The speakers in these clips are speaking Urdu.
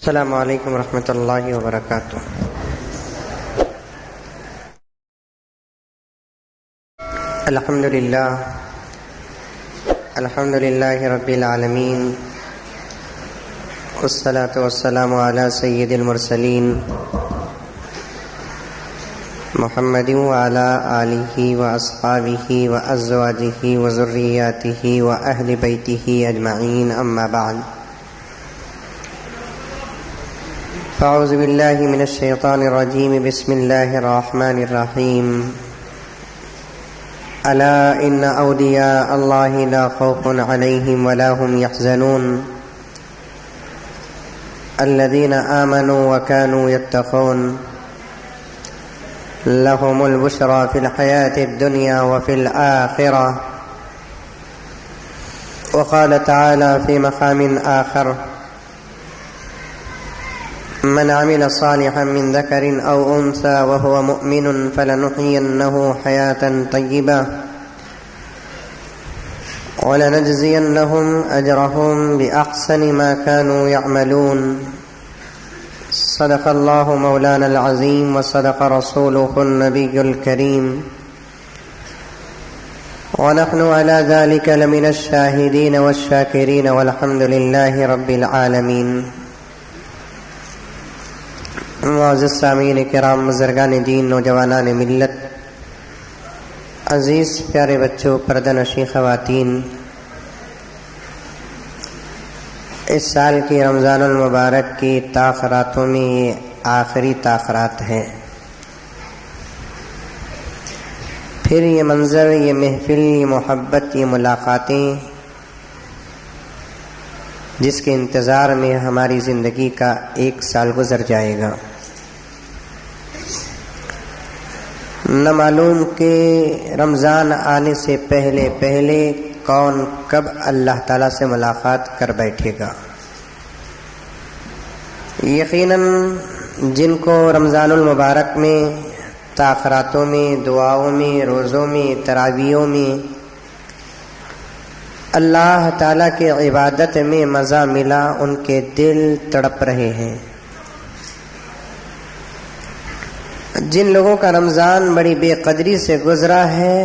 السلام علیکم ورحمۃ اللہ وبرکاتہ۔ الحمد للہ رب العالمین، والصلاة والسلام علی سید المرسلین محمد وعلی آلہ واصحابہ وازواجہ وذریاتہ واہل بیتہ اجمعین، اما بعد۔ اعوذ باللہ من الشیطان الرجیم، بسم اللہ الرحمن الرحیم۔ الا ان اولیاء اللہ لا خوف علیہم ولا هم يحزنون الذین آمنوا وكانوا يتقون لهم البشرى في الحیاة الدنیا وفي الآخرة۔ وقال تعالى في مقام آخر: من عمل صالحا من ذكر أو أنثى وهو مؤمن فلنحيينه حياة طيبة ولنجزينهم أجرهم بأحسن ما كانوا يعملون۔ صدق الله مولانا العظيم وصدق رسوله النبي الكريم، ونحن على ذلك لمن الشاهدين والشاكرين والحمد لله رب العالمين۔ معزز سامعین کرام، بزرگان دین، نوجوانان ملت، عزیز پیارے بچوں، پردہ نشین خواتین، اس سال کی رمضان المبارک کی تاخراتوں میں یہ آخری تاخرات ہے۔ پھر یہ منظر، یہ محفل، یہ محبت، یہ ملاقاتیں جس کے انتظار میں ہماری زندگی کا 1 سال گزر جائے گا۔ نہ معلوم کہ رمضان آنے سے پہلے کون کب اللہ تعالیٰ سے ملاقات کر بیٹھے گا۔ یقیناً جن کو رمضان المبارک میں تاخراتوں میں، دعاؤں میں، روزوں میں، تراویحوں میں اللہ تعالیٰ کے عبادت میں مزہ ملا، ان کے دل تڑپ رہے ہیں۔ جن لوگوں کا رمضان بڑی بے قدری سے گزرا ہے،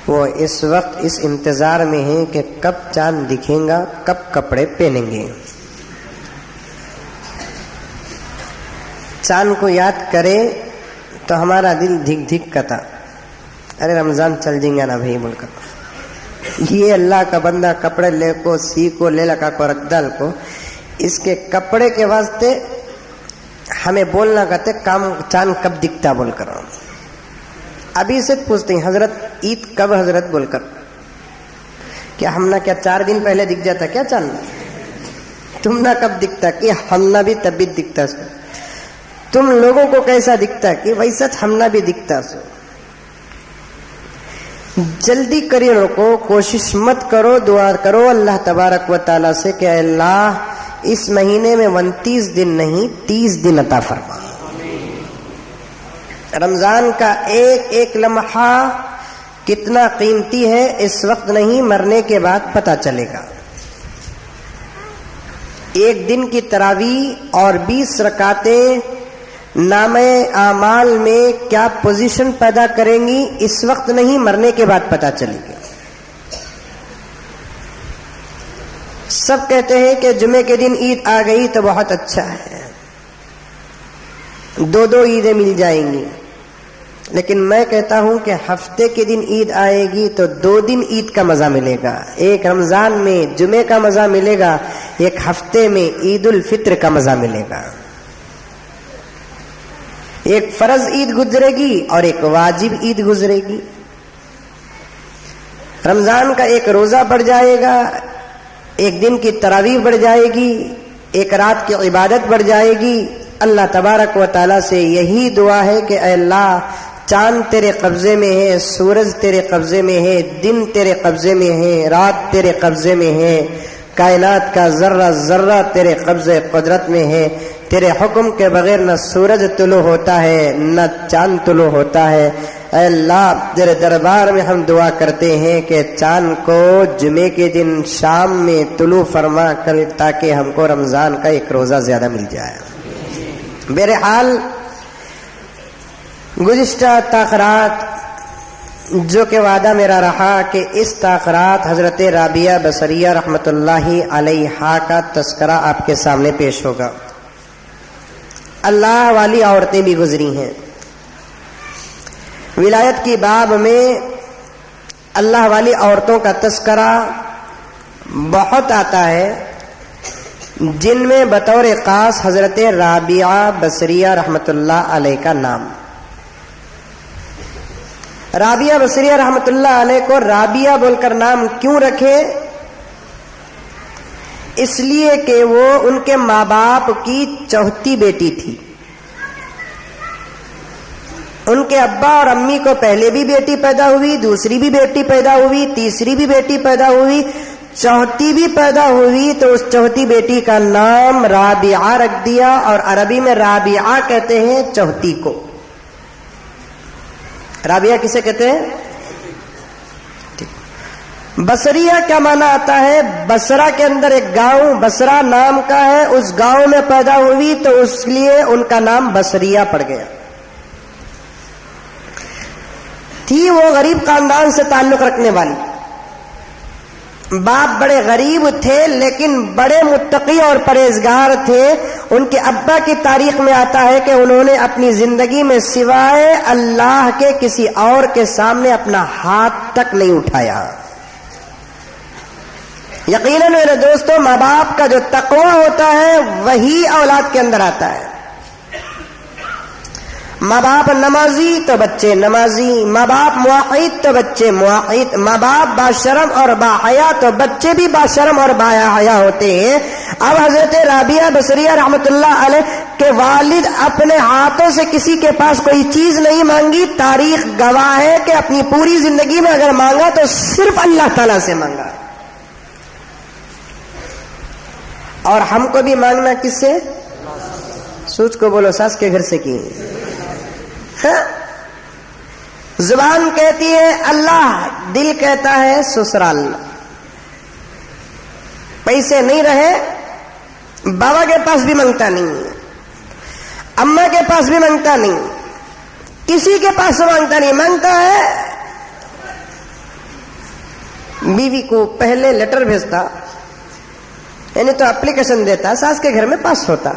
وہ اس وقت اس انتظار میں ہیں کہ کب چاند دکھیں گا، کب کپڑے پہنیں گے۔ چاند کو یاد کرے تو ہمارا دل دھک دھک کرتا، ارے رمضان چل جائیں گا نا بھائی بول کر۔ یہ اللہ کا بندہ کپڑے لے کو، سی کو، لے لگا کو، رکھ ڈال کو، اس کے کپڑے کے واسطے ہمیں بولنا کہتے کام چاند کب دکھتا بول کر۔ ابھی سے پوچھتے ہیں حضرت عید کب حضرت بول کر، کیا ہم نہ کیا 4 دن پہلے دکھ جاتا کیا چاند؟ تم نہ کب دکھتا کہ ہم نہ بھی تب بھی دکھتا سو۔ تم لوگوں کو کیسا دکھتا کہ ویسا ہم نہ بھی دکھتا سو۔ جلدی کریے، رکو، کوشش مت کرو، دعا کرو اللہ تبارک و تعالیٰ سے کہ اے اللہ اس مہینے میں 29 دن نہیں 30 دن عطا فرما۔ رمضان کا ایک لمحہ کتنا قیمتی ہے اس وقت نہیں، مرنے کے بعد پتہ چلے گا۔ 1 دن کی تراویح اور 20 رکعتیں نامہ اعمال میں کیا پوزیشن پیدا کریں گی اس وقت نہیں، مرنے کے بعد پتہ چلے گا۔ سب کہتے ہیں کہ جمعے کے دن عید آ گئی تو بہت اچھا ہے، 2 عیدیں مل جائیں گی، لیکن میں کہتا ہوں کہ ہفتے کے دن عید آئے گی تو 2 دن عید کا مزہ ملے گا۔ ایک رمضان میں جمعے کا مزہ ملے گا، ایک ہفتے میں عید الفطر کا مزہ ملے گا۔ ایک فرض عید گزرے گی اور ایک واجب عید گزرے گی۔ رمضان کا ایک روزہ بڑھ جائے گا، ایک دن کی تراویح بڑھ جائے گی، ایک رات کی عبادت بڑھ جائے گی۔ اللہ تبارک و تعالیٰ سے یہی دعا ہے کہ اے اللہ چاند تیرے قبضے میں ہے، سورج تیرے قبضے میں ہے، دن تیرے قبضے میں ہے، رات تیرے قبضے میں ہے، کائنات کا ذرہ ذرہ تیرے قبضے قدرت میں ہے۔ تیرے حکم کے بغیر نہ سورج طلوع ہوتا ہے نہ چاند طلوع ہوتا ہے۔ اے اللہ تیرے دربار میں ہم دعا کرتے ہیں کہ چاند کو جمعے کے دن شام میں طلوع فرما کر تاکہ ہم کو رمضان کا ایک روزہ زیادہ مل جائے. بہرحال گزشتہ تاخرات جو کہ وعدہ میرا رہا کہ اس تاخرات حضرت رابعہ بصریہ رحمۃ اللہ علیہا کا تذکرہ آپ کے سامنے پیش ہوگا. اللہ والی عورتیں بھی گزری ہیں. ولایت کی باب میں اللہ والی عورتوں کا تذکرہ بہت آتا ہے، جن میں بطور خاص حضرت رابعہ بصریہ رحمۃ اللہ علیہ کا نام. رابعہ بصریہ رحمۃ اللہ علیہ کو رابعہ بول کر نام کیوں رکھے؟ اس لیے کہ وہ ان کے ماں باپ کی چوتھی بیٹی تھی. ان کے ابا اور امی کو پہلے بھی بیٹی پیدا ہوئی، دوسری بھی بیٹی پیدا ہوئی، تیسری بھی بیٹی پیدا ہوئی، چوتھی بھی پیدا ہوئی، تو اس چوتھی بیٹی کا نام رابعہ رکھ دیا. اور عربی میں رابعہ کہتے ہیں چوتھی کو. رابعہ کسے کہتے ہیں؟ بصریہ کیا معنی آتا ہے؟ بصرہ کے اندر ایک گاؤں بصرہ نام کا ہے، اس گاؤں میں پیدا ہوئی تو اس لیے ان کا نام بصریہ پڑ گیا. تھی وہ غریب خاندان سے تعلق رکھنے والی. باپ بڑے غریب تھے لیکن بڑے متقی اور پرہیزگار تھے. ان کے ابا کی تاریخ میں آتا ہے کہ انہوں نے اپنی زندگی میں سوائے اللہ کے کسی اور کے سامنے اپنا ہاتھ تک نہیں اٹھایا. یقیناً میرے دوستو، ماں باپ کا جو تقوی ہوتا ہے وہی اولاد کے اندر آتا ہے. ماں باپ نمازی تو بچے نمازی، ماں باپ موحد تو بچے موحد، ماں باپ باشرم اور باحیا تو بچے بھی باشرم اور باحیا ہوتے ہیں. اب حضرت رابعہ بصریہ رحمۃ اللہ علیہ کے والد اپنے ہاتھوں سے کسی کے پاس کوئی چیز نہیں مانگی. تاریخ گواہ ہے کہ اپنی پوری زندگی میں اگر مانگا تو صرف اللہ تعالیٰ سے مانگا. اور ہم کو بھی مانگنا کس سے؟ سوچ کو بولو، ساس کے گھر سے کی. زبان کہتی ہے اللہ، دل کہتا ہے سسرال. پیسے نہیں رہے بابا کے پاس بھی مانگتا نہیں، اماں کے پاس بھی مانگتا نہیں، کسی کے پاس مانگتا نہیں. مانگتا ہے بیوی کو پہلے لیٹر بھیجتا، یعنی تو اپلیکیشن دیتا، ساس کے گھر میں پاس ہوتا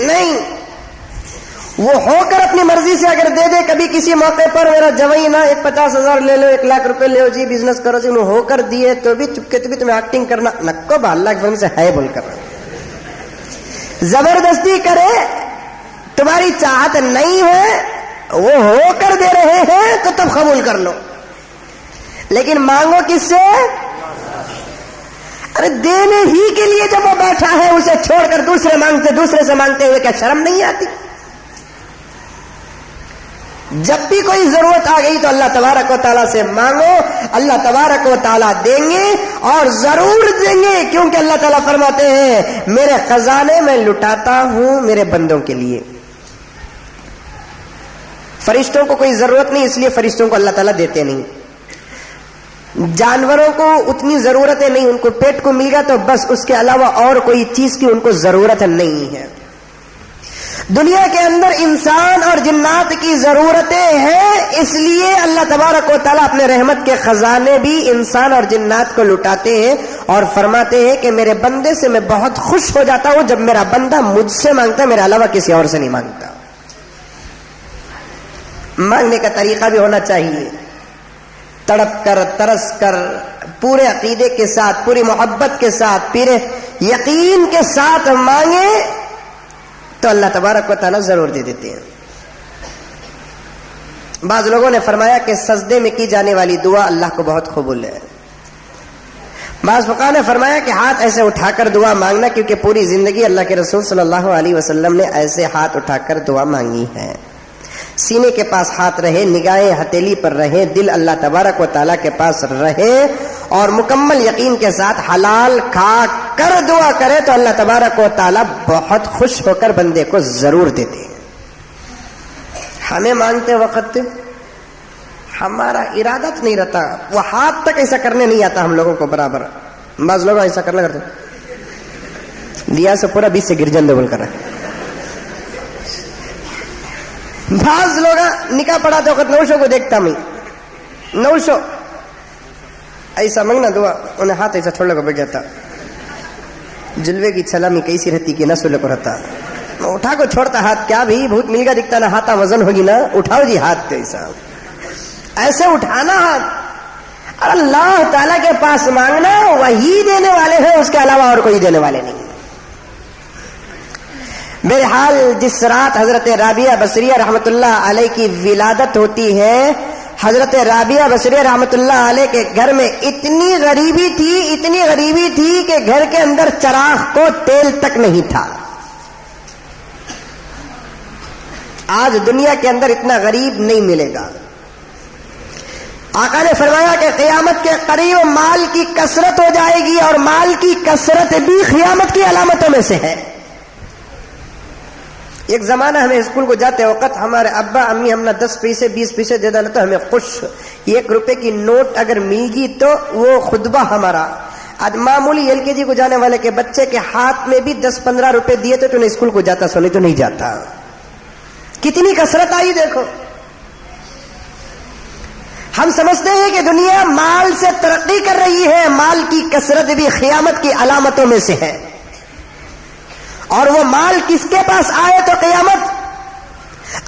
نہیں. وہ ہو کر اپنی مرضی سے اگر دے دے کبھی کسی موقع پر، میرا جوائی نا 50,000 لے لو، 1,00,000 روپے لے لو جی، بزنس کرو جی، ہو کر دیے تو بھی چپکے چپکے تمہیں ایکٹنگ کرنا نکو با اللہ کے فضل سے ہے بول کر زبردستی کرے. تمہاری چاہت نہیں ہے، وہ ہو کر دے رہے ہیں تو تب قبول کر لو. لیکن مانگو کس سے؟ ارے دینے ہی کے لیے جب وہ بیٹھا ہے، اسے چھوڑ کر دوسرے سے مانگتے ہوئے کیا شرم نہیں آتی؟ جب بھی کوئی ضرورت آ گئی تو اللہ تبارک و تعالیٰ سے مانگو، اللہ تبارک و تعالیٰ دیں گے اور ضرور دیں گے. کیونکہ اللہ تعالیٰ فرماتے ہیں میرے خزانے میں لٹاتا ہوں میرے بندوں کے لیے. فرشتوں کو کوئی ضرورت نہیں، اس لیے فرشتوں کو اللہ تعالیٰ دیتے نہیں. جانوروں کو اتنی ضرورتیں نہیں، ان کو پیٹ کو مل گیا تو بس، اس کے علاوہ اور کوئی چیز کی ان کو ضرورت نہیں ہے. دنیا کے اندر انسان اور جنات کی ضرورتیں ہیں، اس لیے اللہ تبارک و تعالیٰ اپنے رحمت کے خزانے بھی انسان اور جنات کو لٹاتے ہیں اور فرماتے ہیں کہ میرے بندے سے میں بہت خوش ہو جاتا ہوں جب میرا بندہ مجھ سے مانگتا ہے، میرے علاوہ کسی اور سے نہیں مانگتا. مانگنے کا طریقہ بھی ہونا چاہیے، تڑپ کر، ترس کر، پورے عقیدے کے ساتھ، پوری محبت کے ساتھ، پورے یقین کے ساتھ مانگے تو اللہ تبارک و تعالیٰ ضرور دے دیتے ہیں. بعض لوگوں نے فرمایا کہ سجدے میں کی جانے والی دعا اللہ کو بہت قبول ہے. بعض فقہاء نے فرمایا کہ ہاتھ ایسے اٹھا کر دعا مانگنا، کیونکہ پوری زندگی اللہ کے رسول صلی اللہ علیہ وسلم نے ایسے ہاتھ اٹھا کر دعا مانگی ہے. سینے کے پاس ہاتھ رہے، نگاہیں ہتھیلی پر رہے، دل اللہ تبارک و تعالیٰ کے پاس رہے اور مکمل یقین کے ساتھ حلال کھا کر دعا کرے تو اللہ تبارک و تعالیٰ بہت خوش ہو کر بندے کو ضرور دیتے ہیں. ہمیں مانگتے وقت ہمارا ارادہ تو نہیں رہتا، وہ ہاتھ تک ایسا کرنے نہیں آتا ہم لوگوں کو برابر. بعض لوگ ایسا کرنے کرتے دیا سے پورا 20 سے گر جن دے بول کر. بعض لوگ نکاح پڑھاتے وقت نوشوں کو دیکھتا میں، نوشو ایسا منگنا دعا انہیں ہاتھ ایسا چھوڑنے کو بیٹھ جاتا. جلوے کی سلامی کیسی رہتی کہ نہ سولے کو رہتا، اٹھا کو چھوڑتا ہاتھ. کیا بھی بھوت مل گا دکھتا نا، ہاتھا وزن ہوگی نا، اٹھاؤ جی ہاتھ. ایسا ایسے اٹھانا ہاتھ اور اللہ تعالیٰ کے پاس مانگنا، وہی دینے والے ہیں، اس کے علاوہ اور کوئی دینے والے نہیں. بہرحال جس رات حضرت رابعہ بصریہ رحمت اللہ علیہ کی ولادت ہوتی ہے، حضرت رابعہ بصریہ رحمت اللہ علیہ کے گھر میں اتنی غریبی تھی کہ گھر کے اندر چراغ کو تیل تک نہیں تھا. آج دنیا کے اندر اتنا غریب نہیں ملے گا. آقا نے فرمایا کہ قیامت کے قریب مال کی کثرت ہو جائے گی، اور مال کی کثرت بھی قیامت کی علامتوں میں سے ہے. ایک زمانہ ہمیں اسکول کو جاتے وقت ہمارے ابا امی ہم نے 10 پیسے 20 پیسے دے ڈالے تو ہمیں خوش. 1 روپے کی نوٹ اگر مل گی تو وہ خطبہ ہمارا. آج معمولی LKG کو جانے والے کے بچے کے ہاتھ میں بھی 10-15 روپے دیے تو انہیں اسکول کو جاتا، سو نہیں تو نہیں جاتا. کتنی کثرت آئی دیکھو. ہم سمجھتے ہیں کہ دنیا مال سے ترقی کر رہی ہے، مال کی کثرت بھی قیامت کی علامتوں میں سے ہے. اور وہ مال کس کے پاس آئے تو قیامت.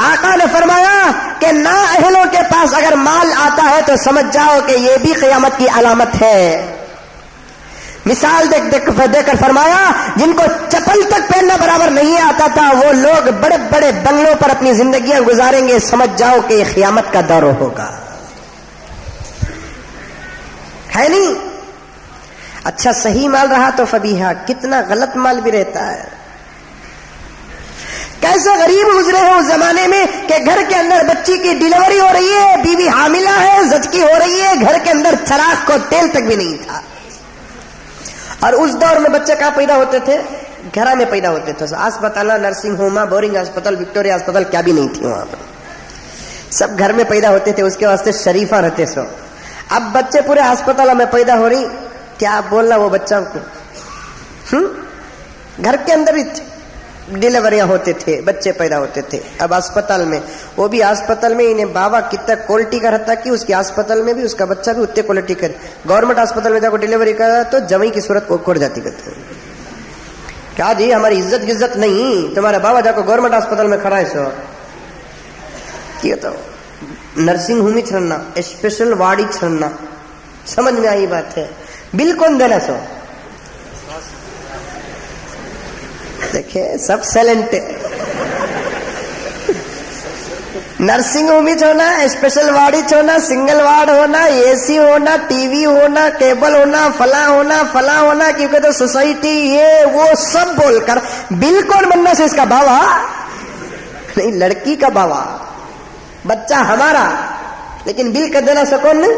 آقا نے فرمایا کہ نااہلوں کے پاس اگر مال آتا ہے تو سمجھ جاؤ کہ یہ بھی قیامت کی علامت ہے. مثال دے کر فرمایا جن کو چپل تک پہننا برابر نہیں آتا تھا وہ لوگ بڑے بڑے بنگلوں پر اپنی زندگیاں گزاریں گے، سمجھ جاؤ کہ یہ قیامت کا دور ہوگا. ہے نہیں؟ اچھا صحیح مال رہا تو فبیہا، کتنا غلط مال بھی رہتا ہے. کیسے غریب گزرے ہیں اس زمانے میں کہ گھر کے اندر بچی کی ڈیلیوری ہو رہی ہے، بیوی حاملہ ہے، زچگی ہو رہی ہے، گھر کے اندر چراغ کو تیل تک بھی نہیں تھا. اور اس دور میں بچے کہاں پیدا ہوتے تھے؟ گھر میں پیدا ہوتے تھے. اسپتال، نرسنگ ہوم، بورنگ اسپتال، وکٹوریا اسپتال کیا بھی نہیں تھی وہاں پر، سب گھر میں پیدا ہوتے تھے. اس کے واسطے شریفہ رہتے سو. اب بچے پورے اسپتال میں پیدا ہو رہی، کیا بولنا وہ بچوں کو. گھر کے اندر ہی ڈیلیوریاں ہوتے تھے، بچے پیدا ہوتے تھے. اب اسپتال میں، وہ بھی اسپتال میں انہیں بابا کتنا کوالٹی کا رہتا کہ اس کے اسپتال میں بھی اس کا بچہ بھی اتنے کوالٹی کا. گورنمنٹ اسپتال میں جا کو ڈیلیوری کرا تو جمعی کی صورت کو کھوڑ جاتی کرتے ہیں. کیا جی ہماری عزت نہیں، تمہارا بابا جا کو گورنمنٹ اسپتال میں کھڑا ہے سو یہ تو نرسنگ ہوم ہی چھڑنا، اسپیشل وارڈ ہی چھڑنا. سمجھ میں آئی بات ہے. بل کون دینا سو؟ دیکھیں سب سیلنٹ. نرسنگ ہوم ہی ہونا، اسپیشل وارڈ ہی ہونا، سنگل وارڈ ہونا، AC ہونا، ٹی وی ہونا، کیبل ہونا، فلاں ہونا، کیونکہ تو سوسائٹی یہ وہ سب بول کر بل کون بننا سے اس کا باوا نہیں، لڑکی کا باوا، بچہ ہمارا، لیکن بل کر دینا سکون نہیں.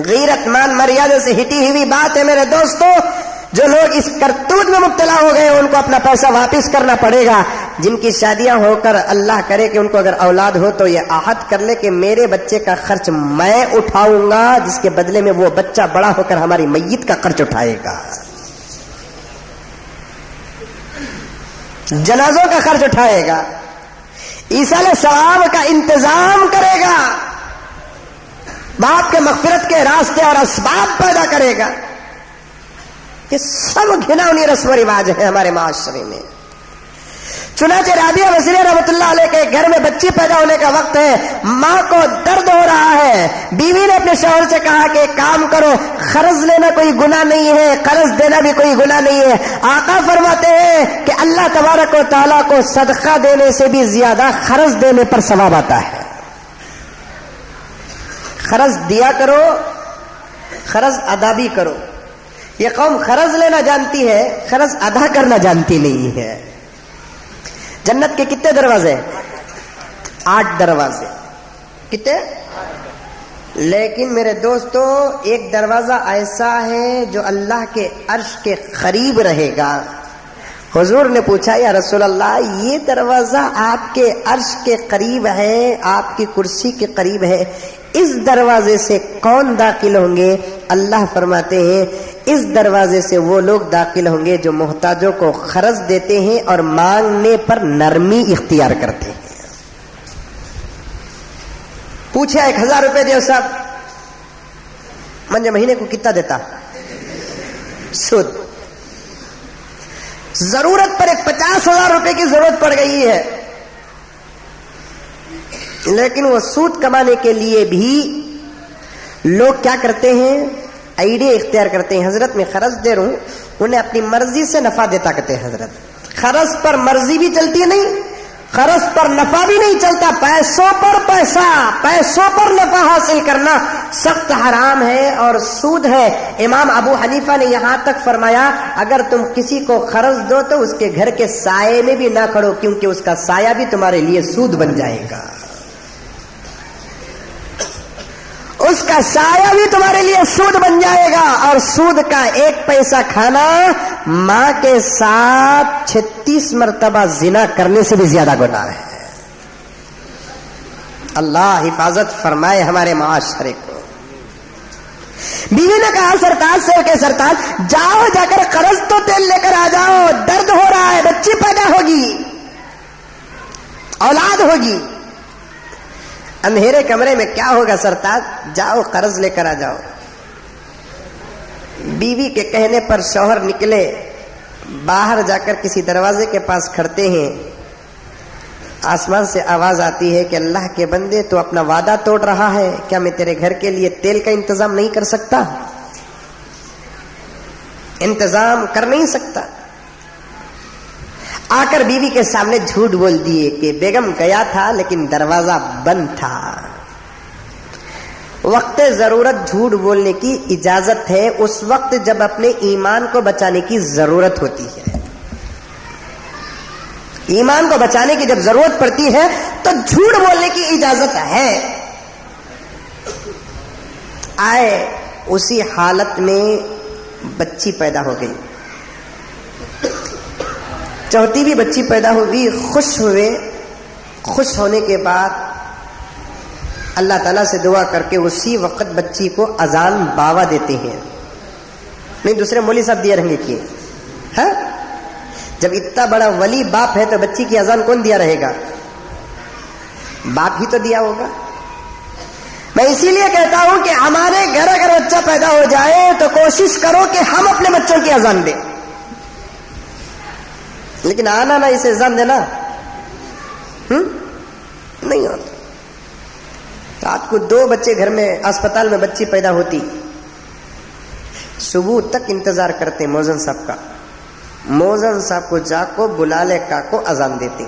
غیرت مان مریادہ سے ہٹی ہوئی بات ہے میرے دوستو. جو لوگ اس کرتوت میں مبتلا ہو گئے ان کو اپنا پیسہ واپس کرنا پڑے گا. جن کی شادیاں ہو کر اللہ کرے کہ ان کو اگر اولاد ہو تو یہ عہد کر لے کہ میرے بچے کا خرچ میں اٹھاؤں گا، جس کے بدلے میں وہ بچہ بڑا ہو کر ہماری میت کا خرچ اٹھائے گا، جنازوں کا خرچ اٹھائے گا، ایصال ثواب کا انتظام کرے گا، باپ کے مغفرت کے راستے اور اسباب پیدا کرے گا. یہ سب گھناؤنی رسم و رواج ہے ہمارے معاشرے میں. چنانچہ رابعہ بصریہ رحمۃ اللہ علیہ کے گھر میں بچی پیدا ہونے کا وقت ہے. ماں کو درد ہو رہا ہے. بیوی نے اپنے شوہر سے کہا کہ کام کرو، قرض لینا کوئی گناہ نہیں ہے، قرض دینا بھی کوئی گناہ نہیں ہے. آقا فرماتے ہیں کہ اللہ تبارک و تعالیٰ کو صدقہ دینے سے بھی زیادہ قرض دینے پر ثواب آتا ہے. قرض دیا کرو، قرض ادا بھی کرو. یہ قوم قرض لینا جانتی ہے، قرض ادا کرنا جانتی نہیں ہے. جنت کے کتنے دروازے؟ 8 دروازے. کتنے؟ لیکن میرے دوستو ایک دروازہ ایسا ہے جو اللہ کے عرش کے قریب رہے گا، حضور نے پوچھا یا رسول اللہ یہ دروازہ آپ کے عرش کے قریب ہے, آپ کی کرسی کے قریب ہے, اس دروازے سے کون داخل ہوں گے؟ اللہ فرماتے ہیں اس دروازے سے وہ لوگ داخل ہوں گے جو محتاجوں کو خرچ دیتے ہیں اور مانگنے پر نرمی اختیار کرتے ہیں. پوچھا 1000 روپے دیو صاحب, منجے مہینے کو کتنا دیتا؟ سود. ضرورت پر ایک 50,000 روپے کی ضرورت پڑ گئی ہے, لیکن وہ سود کمانے کے لیے بھی لوگ کیا کرتے ہیں؟ آئیڈیا اختیار کرتے ہیں. حضرت میں خرچ دے رہا ہوں, انہیں اپنی مرضی سے نفع دیتا کرتے ہیں. حضرت خرچ پر مرضی بھی چلتی ہے نہیں, خرچ پر نفع بھی نہیں چلتا. پیسوں پر پیسہ, پیسوں پر نفع حاصل کرنا سخت حرام ہے اور سود ہے. امام ابو حنیفہ نے یہاں تک فرمایا اگر تم کسی کو قرض دو تو اس کے گھر کے سائے میں بھی نہ کھڑو, کیونکہ اس کا سایہ بھی تمہارے لیے سود بن جائے گا. اس کا سایہ بھی تمہارے لیے سود بن جائے گا. اور سود کا 1 پیسہ کھانا ماں کے ساتھ 36 مرتبہ زنا کرنے سے بھی زیادہ گناہ ہے. اللہ حفاظت فرمائے ہمارے معاشرے کو. بیوی نے کہا سرتاج سے کہ سرتاج جاؤ جا کر قرض تو تیل لے کر آ جاؤ, درد ہو رہا ہے, بچی پیدا ہوگی, اولاد ہوگی. اندھیرے کمرے میں کیا ہوگا سرتاج؟ جاؤ قرض لے کر آ جاؤ. بیوی کے کہنے پر شوہر نکلے, باہر جا کر کسی دروازے کے پاس کھڑتے ہیں. آسمان سے آواز آتی ہے کہ اللہ کے بندے تو اپنا وعدہ توڑ رہا ہے, کیا میں تیرے گھر کے لیے تیل کا انتظام نہیں کر سکتا؟ انتظام کر نہیں سکتا؟ آ کر بیوی کے سامنے جھوٹ بول دیے کہ بیگم گیا تھا لیکن دروازہ بند تھا. وقت ضرورت جھوٹ بولنے کی اجازت ہے, اس وقت جب اپنے ایمان کو بچانے کی ضرورت ہوتی ہے. ایمان کو بچانے کی جب ضرورت پڑتی ہے تو جھوٹ بولنے کی اجازت ہے. آئے اسی حالت میں بچی پیدا ہو گئی, چوتھی بھی بچی پیدا ہوئی, خوش ہوئے. خوش ہونے کے بعد اللہ تعالیٰ سے دعا کر کے اسی وقت بچی کو اذان باوا دیتے ہیں. نہیں دوسرے مولوی صاحب دیا رہیں گے کیے, ہاں جب اتنا بڑا ولی باپ ہے تو بچی کی اذان کون دیا رہے گا؟ باپ ہی تو دیا ہوگا. میں اسی لیے کہتا ہوں کہ ہمارے گھر اگر بچہ پیدا ہو جائے تو کوشش کرو کہ ہم اپنے بچوں کی اذان دیں, لیکن آنا نہ اسے اذان دینا نہیں ہوتا. رات کو 2 بچے گھر میں, اسپتال میں بچی پیدا ہوتی, صبح تک انتظار کرتے موذن صاحب کا. موذن صاحب کو جا کو بلا لے کا کو اذان دیتے.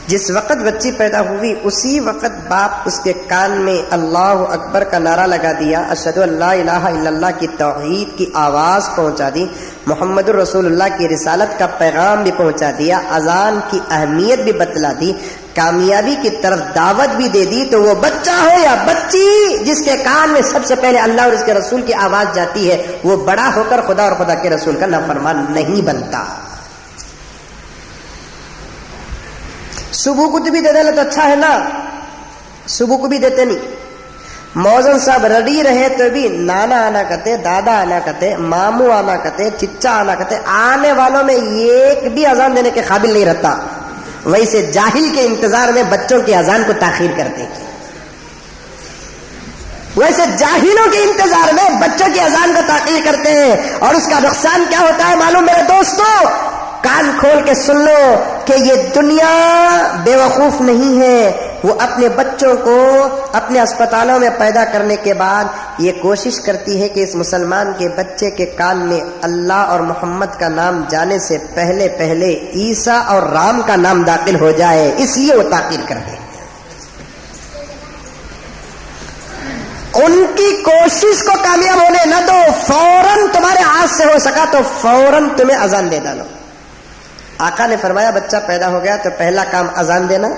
جس وقت بچی پیدا ہوئی اسی وقت باپ اس کے کان میں اللہ اکبر کا نعرہ لگا دیا, اشہدو ان لا الہ الا اللہ کی توحید کی آواز پہنچا دی, محمد الرسول اللہ کی رسالت کا پیغام بھی پہنچا دیا, اذان کی اہمیت بھی بتلا دی, کامیابی کی طرف دعوت بھی دے دی. تو وہ بچہ ہو یا بچی جس کے کان میں سب سے پہلے اللہ اور اس کے رسول کی آواز جاتی ہے, وہ بڑا ہو کر خدا اور خدا کے رسول کا نافرمان نہیں بنتا. صبح کو بھی دے دینا تو اچھا ہے نا, صبح کو بھی دیتے نہیں. موذن صاحب ریڈی رہے تو بھی نانا آنا کہتے, دادا آنا کہتے, ماموں آنا کہتے, چچا آنا کہتے. آنے والوں میں ایک بھی اذان دینے کے قابل نہیں رہتا. ویسے جاہل کے انتظار میں بچوں کی اذان کو تاخیر کرتے ہیں, ویسے جاہلوں کے انتظار میں بچوں کی اذان کو تاخیر کرتے ہیں. اور اس کا نقصان کیا ہوتا ہے معلوم میرے دوستوں؟ کان کھول کے سن لو کہ یہ دنیا بے وقوف نہیں ہے. وہ اپنے بچوں کو اپنے اسپتالوں میں پیدا کرنے کے بعد یہ کوشش کرتی ہے کہ اس مسلمان کے بچے کے کان میں اللہ اور محمد کا نام جانے سے پہلے پہلے عیسیٰ اور رام کا نام داخل ہو جائے, اس لیے وہ تاخیر کرتے ہیں. ان کی کوشش کو کامیاب ہونے نہ دو. فوراً تمہارے ہاتھ سے ہو سکا تو فوراً تمہیں اذان دے ڈالو. آقا نے فرمایا بچہ پیدا ہو گیا تو پہلا کام اذان دینا,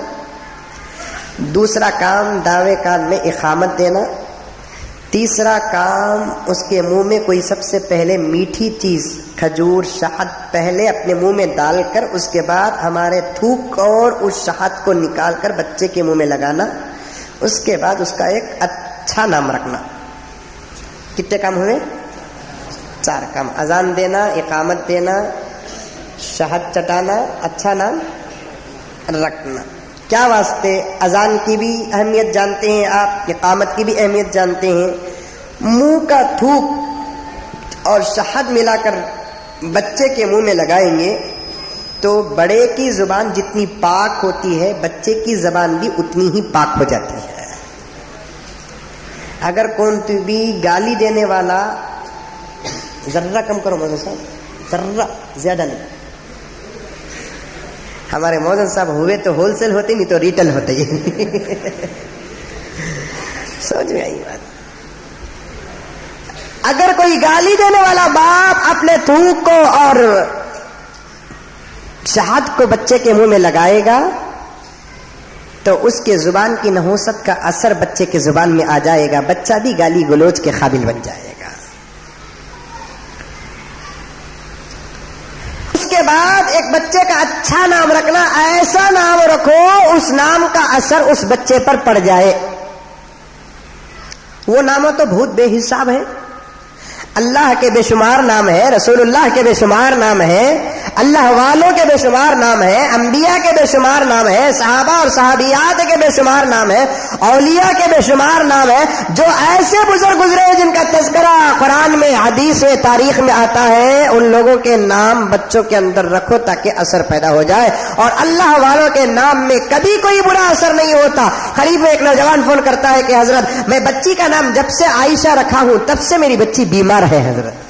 دوسرا کام دعوے کان میں اقامت دینا, تیسرا کام، اس کے منہ میں کوئی سب سے پہلے میٹھی چیز کھجور شہد پہلے اپنے منہ میں ڈال کر اس کے بعد ہمارے تھوک اور اس شہد کو نکال کر بچے کے منہ میں لگانا، اس کے بعد اس کا ایک اچھا نام رکھنا۔ کتنے کام ہوئے؟ 4 کام۔ اذان دینا، اقامت دینا، شہد چٹانا، اچھا نام رکھنا۔ کیا واسطے؟ اذان کی بھی اہمیت جانتے ہیں آپ، اقامت کی بھی اہمیت جانتے ہیں۔ منہ کا تھوک اور شہد ملا کر بچے کے منہ میں لگائیں گے تو بڑے کی زبان جتنی پاک ہوتی ہے بچے کی زبان بھی اتنی ہی پاک ہو جاتی ہے۔ اگر کون تو بھی گالی دینے والا، ذرہ کم کرو مولانا صاحب، ذرہ زیادہ نہیں، ہمارے مولانا صاحب ہوئے تو ہول سیل ہوتے، نہیں تو ریٹیل ہوتے۔ سمجھ میں آئی بات؟ اگر کوئی گالی دینے والا باپ اپنے تھوک کو اور شہد کو بچے کے منہ میں لگائے گا تو اس کے زبان کی نحوست کا اثر بچے کے زبان میں آ جائے گا، بچہ بھی گالی گلوچ کے قابل بن جائے گا۔ اس کے بعد ایک بچے کا اچھا نام رکھنا، ایسا نام رکھو اس نام کا اثر اس بچے پر پڑ جائے۔ وہ ناموں تو بہت بے حساب ہے، اللہ کے بے شمار نام ہے، رسول اللہ کے بے شمار نام ہے، اللہ والوں کے بے شمار نام ہے، انبیاء کے بے شمار نام ہے، صحابہ اور صحابیات کے بے شمار نام ہے، اولیاء کے بے شمار نام ہے۔ جو ایسے بزرگ گزرے جن کا تذکرہ قرآن میں، حدیث میں، تاریخ میں آتا ہے، ان لوگوں کے نام بچوں کے اندر رکھو تاکہ اثر پیدا ہو جائے۔ اور اللہ والوں کے نام میں کبھی کوئی برا اثر نہیں ہوتا۔ قریب میں ایک نوجوان فون کرتا ہے کہ حضرت میں بچی کا نام جب سے عائشہ رکھا ہوں تب سے میری بچی بیمار ہے حضرت۔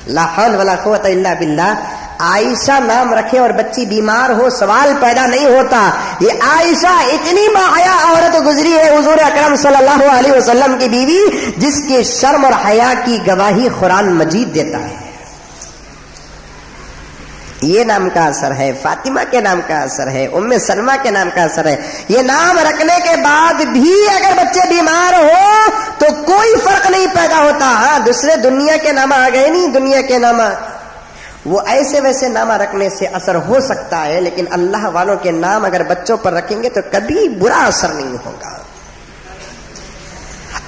لا حول ولا قوت الا باللہ۔ عائشہ نام رکھے اور بچی بیمار ہو، سوال پیدا نہیں ہوتا۔ یہ عائشہ اتنی باحیا عورت گزری ہے حضور اکرم صلی اللہ علیہ وسلم کی بیوی، جس کے شرم اور حیا کی گواہی قرآن مجید دیتا ہے۔ یہ نام کا اثر ہے، فاطمہ کے نام کا اثر ہے، ام سلمہ کے نام کا اثر ہے۔ یہ نام رکھنے کے بعد بھی اگر بچے بیمار ہو تو کوئی فرق نہیں پیدا ہوتا۔ ہاں دوسرے دنیا کے نام آ گئے، نہیں دنیا کے نام، وہ ایسے ویسے نام رکھنے سے اثر ہو سکتا ہے، لیکن اللہ والوں کے نام اگر بچوں پر رکھیں گے تو کبھی برا اثر نہیں ہوگا۔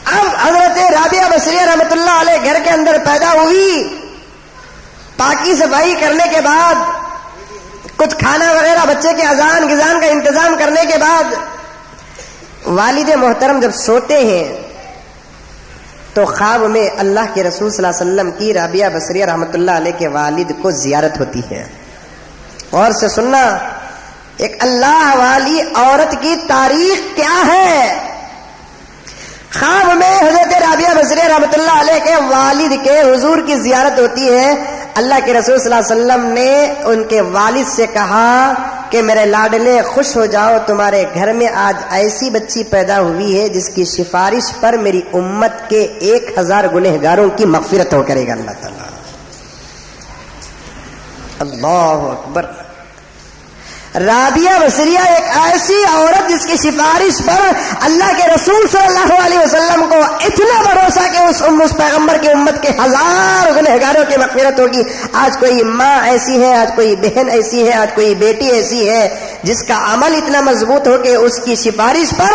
اب حضرت رابعہ بصریہ رحمۃ اللہ علیہ گھر کے اندر پیدا ہوئی، پاکی صفائی کرنے کے بعد، کچھ کھانا وغیرہ بچے کے اذان غذان کا انتظام کرنے کے بعد، والد محترم جب سوتے ہیں تو خواب میں اللہ کے رسول صلی اللہ علیہ وسلم کی رابعہ بصریہ رحمۃ اللہ علیہ کے والد کو زیارت ہوتی ہے۔ اور سے سننا، ایک اللہ والی عورت کی تاریخ کیا ہے۔ خواب میں حضرت رابعہ بصریہ رحمۃ اللہ علیہ کے والد کے حضور کی زیارت ہوتی ہے۔ اللہ کے رسول صلی اللہ علیہ وسلم نے ان کے والد سے کہا کہ میرے لاڈلے خوش ہو جاؤ، تمہارے گھر میں آج ایسی بچی پیدا ہوئی ہے جس کی سفارش پر میری امت کے 1000 گنہگاروں کی مغفرت ہو کرے گا اللہ تعالیٰ۔ اللہ اکبر۔ رابعہ بصریہ ایک ایسی عورت جس کی سفارش پر اللہ کے رسول صلی اللہ علیہ وسلم کو اتنا بھروسہ کہ اس پیغمبر کی امت کے 1000 گنہگاروں کی مغفرت ہوگی۔ آج کوئی ماں ایسی ہے، آج کوئی بہن ایسی ہے، آج کوئی بیٹی ایسی ہے جس کا عمل اتنا مضبوط ہو کہ اس کی سفارش پر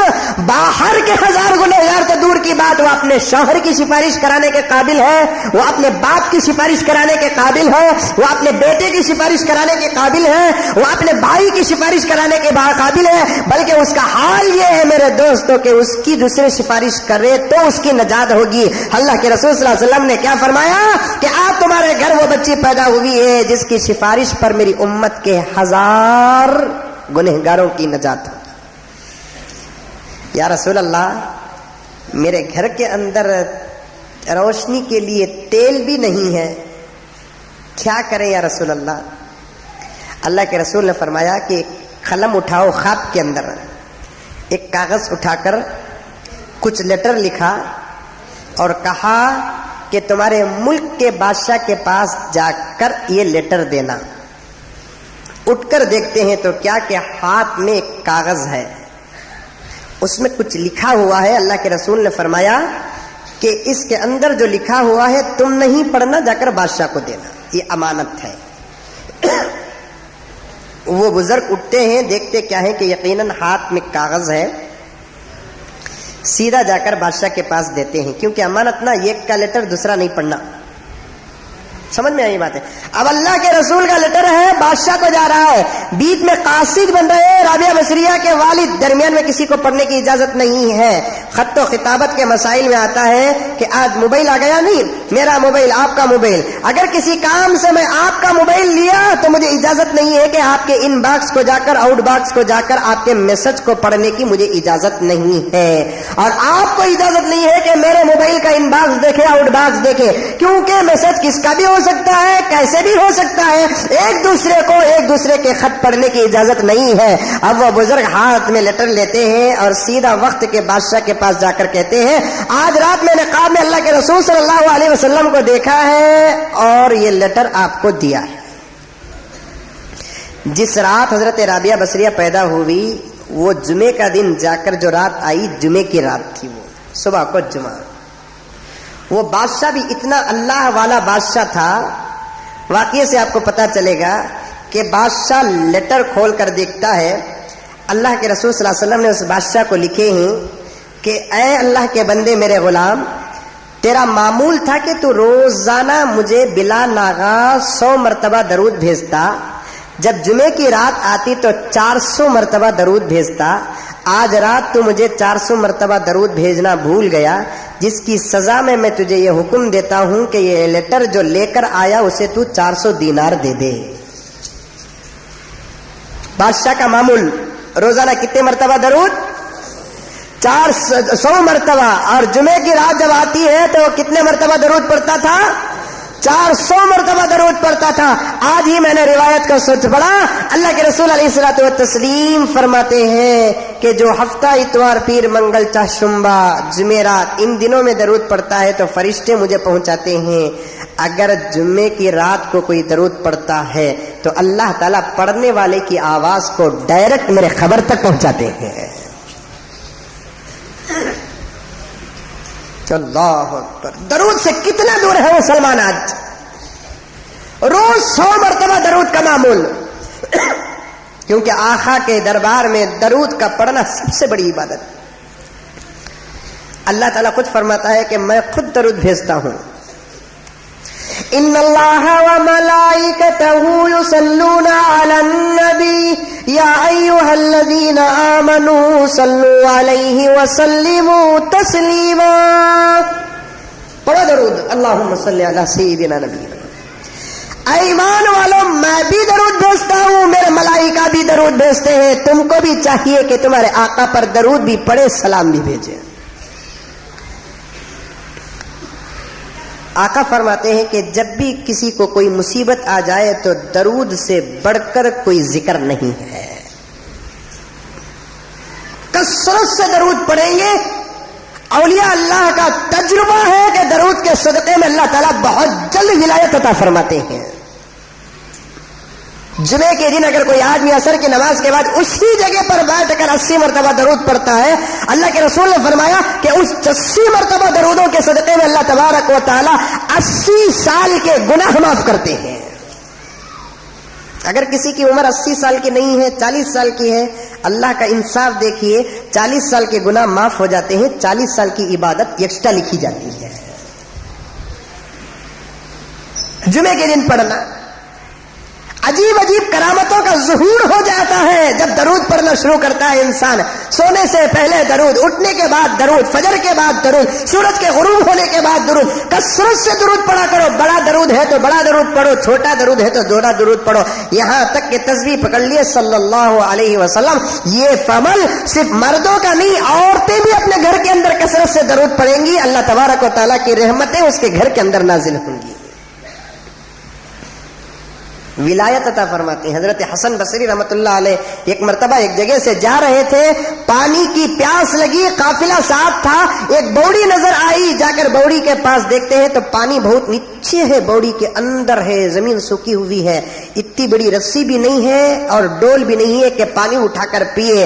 باہر کے 1000 گنہگار تو دور کی بات، وہ اپنے شوہر کی سفارش کرانے کے قابل ہے، وہ اپنے باپ کی سفارش کرانے کے قابل ہے، وہ اپنے بیٹے کی سفارش کرانے کے قابل ہے، وہ اپنے بھائی کی سفارش کرانے کے قابل ہے۔ بلکہ اس کا حال یہ ہے میرے دوستوں کہ اس کی دوسرے سفارش کرے تو اس کی نجات ہوگی۔ اللہ کے رسول صلی اللہ علیہ وسلم نے کیا فرمایا کہ آج تمہارے گھر وہ بچی پیدا ہوئی ہے جس کی سفارش پر میری امت کے 1000 گنہگاروں کی نجات ہو۔ یا رسول اللہ، میرے گھر کے اندر روشنی کے لیے تیل بھی نہیں ہے، کیا کریں یا رسول اللہ؟ اللہ کے رسول نے فرمایا کہ ایک قلم اٹھاؤ، خواب کے اندر ایک کاغذ اٹھا کر کچھ لیٹر لکھا اور کہا کہ تمہارے ملک کے بادشاہ کے پاس جا کر یہ لیٹر دینا۔ اٹھ کر دیکھتے ہیں تو کیا کہ ہاتھ میں ایک کاغذ ہے، اس میں کچھ لکھا ہوا ہے۔ اللہ کے رسول نے فرمایا کہ اس کے اندر جو لکھا ہوا ہے تم نہیں پڑھنا، جا کر بادشاہ کو دینا، یہ امانت ہے۔ وہ بزرگ اٹھتے ہیں، دیکھتے کیا ہے کہ یقیناً ہاتھ میں کاغذ ہے، سیدھا جا کر بادشاہ کے پاس دیتے ہیں، کیونکہ امانت نہ ایک کا لیٹر دوسرا نہیں پڑھنا۔ سمجھ میں آئی بات ہے؟ اب اللہ کے رسول کا لیٹر ہے، بادشاہ کو جا رہا ہے، بیچ میں قاصد بن رہے ہیں رابعہ بصریہ کے والد، درمیان میں کسی کو پڑھنے کی اجازت نہیں ہے۔ خط و خطابت کے مسائل میں آتا ہے کہ آج موبائل آ گیا، نہیں میرا موبائل آپ کا موبائل، اگر کسی کام سے میں آپ کا موبائل لیا تو مجھے اجازت نہیں ہے کہ آپ کے ان باکس کو جا کر آؤٹ باکس کو جا کر آپ کے میسج کو پڑھنے کی مجھے اجازت نہیں ہے، اور آپ کو اجازت نہیں ہے کہ میرے موبائل کا ان باکس دیکھے آؤٹ باکس دیکھے، کیونکہ میسج کس کا بھی ہو سکتا ہے، کیسے بھی ہو سکتا ہے، ایک دوسرے کے خط پڑھنے کی اجازت نہیں ہے۔ اب وہ بزرگ ہاتھ میں لیٹر لیتے ہیں اور سیدھا وقت کے بادشاہ کے پاس جا کر کہتے ہیں آج رات میں نے خواب میں اللہ کے رسول صلی اللہ علیہ وسلم کو دیکھا ہے اور یہ لیٹر آپ کو دیا ہے۔ جس رات حضرت رابعہ بصریہ پیدا ہوئی وہ جمعے کا دن جا کر جو رات آئی جمعے کی رات تھی، وہ صبح کو جمعہ۔ وہ بادشاہ بھی اتنا اللہ والا بادشاہ تھا، واقعے سے آپ کو پتا چلے گا کہ بادشاہ لیٹر کھول کر دیکھتا ہے، اللہ کے رسول صلی اللہ علیہ وسلم نے اس بادشاہ کو لکھے ہیں کہ اے اللہ کے بندے میرے غلام، تیرا معمول تھا کہ تو روزانہ مجھے بلا ناغا 100 مرتبہ درود بھیجتا، جب جمعے کی رات آتی تو 400 مرتبہ درود بھیجتا، آج رات تو مجھے 400 مرتبہ درود بھیجنا بھول گیا، جس کی سزا میں تجھے یہ حکم دیتا ہوں کہ یہ لیٹر جو لے کر آیا اسے تو 400 دینار دے دے۔ بادشاہ کا معمول روزانہ کتنے مرتبہ درود؟ 400 مرتبہ، اور جمعے کی رات جب آتی ہے تو کتنے مرتبہ درود پڑھتا تھا؟ 400 مرتبہ درود پڑھتا تھا۔ آج ہی میں نے روایت کا سوچ پڑھا، اللہ کے رسول علیہ الصلوۃ والتسلیم فرماتے ہیں کہ جو ہفتہ اتوار پیر منگل چاہ شمبا جمعرات ان دنوں میں درود پڑھتا ہے تو فرشتے مجھے پہنچاتے ہیں، اگر جمعے کی رات کو کوئی درود پڑھتا ہے تو اللہ تعالیٰ پڑھنے والے کی آواز کو ڈائریکٹ میرے خبر تک پہنچاتے ہیں۔ اللہ اکبر! درود سے کتنا دور ہے مسلمان آج؟ روز 100 مرتبہ درود کا معمول، کیونکہ آقا کے دربار میں درود کا پڑھنا سب سے بڑی عبادت۔ اللہ تعالیٰ خود فرماتا ہے کہ میں خود درود بھیجتا ہوں، ان اللہ وملائکتہ یصلون علی النبی یا ایھا الذین آمنوا صلوا علیہ وسلموا تسلیما۔ پڑھو درود، اللہم صلی علی سیدنا نبینا۔ اے ایمان والو، میں بھی درود بھیجتا ہوں، میرے ملائکہ بھی درود بھیجتے ہیں، تم کو بھی چاہیے کہ تمہارے آقا پر درود بھی پڑھے، سلام بھی بھیجے۔ آقا فرماتے ہیں کہ جب بھی کسی کو کوئی مصیبت آ جائے تو درود سے بڑھ کر کوئی ذکر نہیں ہے، کثرت سے درود پڑھیں گے۔ اولیاء اللہ کا تجربہ ہے کہ درود کے صدقے میں اللہ تعالیٰ بہت جلد ولایت عطا فرماتے ہیں۔ جمعے کے دن اگر کوئی آدمی عصر کی نماز کے بعد اسی جگہ پر بیٹھ کر 80 مرتبہ درود پڑھتا ہے، اللہ کے رسول نے فرمایا کہ اس 80 مرتبہ درودوں کے صدقے میں اللہ تبارک و تعالی 80 سال کے گناہ معاف کرتے ہیں۔ اگر کسی کی عمر 80 سال کی نہیں ہے، 40 سال کی ہے، اللہ کا انصاف دیکھیے، 40 سال کے گناہ معاف ہو جاتے ہیں، 40 سال کی عبادت ایکسٹرا لکھی جاتی ہے۔ جمعے کے دن پڑھنا، عجیب عجیب کرامتوں کا ظہور ہو جاتا ہے جب درود پڑھنا شروع کرتا ہے انسان۔ سونے سے پہلے درود، اٹھنے کے بعد درود، فجر کے بعد درود، سورج کے غروب ہونے کے بعد درود، کثرت سے درود پڑھا کرو۔ بڑا درود ہے تو بڑا درود پڑھو، چھوٹا درود ہے تو چھوٹا درود پڑھو، یہاں تک کہ تسبیح پکڑ لیے صلی اللہ علیہ وسلم۔ یہ عمل صرف مردوں کا نہیں، عورتیں بھی اپنے گھر کے اندر کثرت سے درود پڑھیں گی، اللہ تبارک و تعالیٰ کی رحمتیں اس کے گھر کے اندر نازل ہوں گی، ولایت عطا فرماتے ہیں۔ حضرت حسن بصری رحمت اللہ علیہ ایک مرتبہ ایک جگہ سے جا رہے تھے، پانی کی پیاس لگی، قافلہ ساتھ تھا، ایک بوڑی نظر آئی، جا کر بوڑی کے پاس دیکھتے ہیں تو پانی بہت نیچے ہے، بوڑی کے اندر ہے، زمین سوکھی ہوئی ہے، اتنی بڑی رسی بھی نہیں ہے اور ڈول بھی نہیں ہے کہ پانی اٹھا کر پیے۔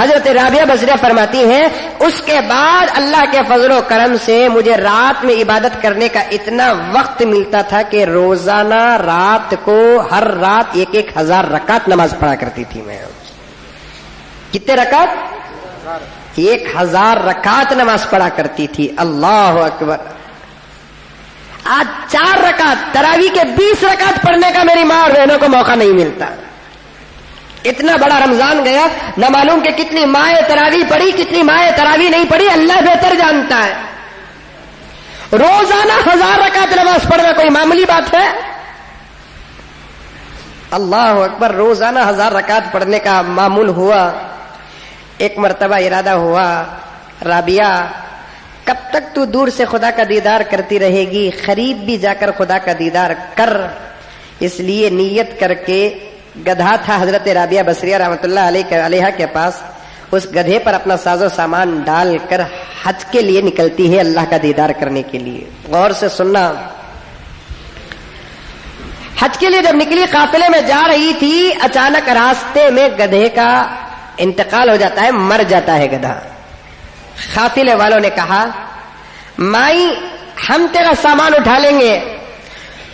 حضرت رابعہ بصریہ فرماتی ہیں اس کے بعد اللہ کے فضل و کرم سے مجھے رات میں عبادت کرنے کا اتنا وقت ملتا تھا کہ روزانہ رات کو ہر رات 1000 رکعت نماز پڑھا کرتی تھی میں. کتنے رکعت؟ 1000 رکعت نماز پڑھا کرتی تھی. اللہ اکبر. آج 4 رکعت تراویح کے 20 رکعت پڑھنے کا میری ماں اور بہنوں کو موقع نہیں ملتا. اتنا بڑا رمضان گیا، نہ معلوم کہ کتنی مائیں تراویح پڑھی کتنی مائیں تراویح نہیں پڑھی، اللہ بہتر جانتا ہے. روزانہ 1000 رکعت نماز پڑھنا کوئی معمولی بات ہے؟ اللہ اکبر. روزانہ 1000 رکعت پڑھنے کا معمول ہوا. ایک مرتبہ ارادہ ہوا، رابعہ کب تک تو دور سے خدا کا دیدار کرتی رہے گی، قریب بھی جا کر خدا کا دیدار کر. اس لیے نیت کر کے گدھا تھا حضرت رابعہ بصریہ رحمۃ اللہ علیہ کے پاس، اس گدھے پر اپنا ساز و سامان ڈال کر حج کے لیے نکلتی ہے اللہ کا دیدار کرنے کے لیے. غور سے سننا، حج کے لیے جب نکلی قافلے میں جا رہی تھی، اچانک راستے میں گدھے کا انتقال ہو جاتا ہے، مر جاتا ہے گدھا. قافلے والوں نے کہا مائی ہم تیرا سامان اٹھا لیں گے،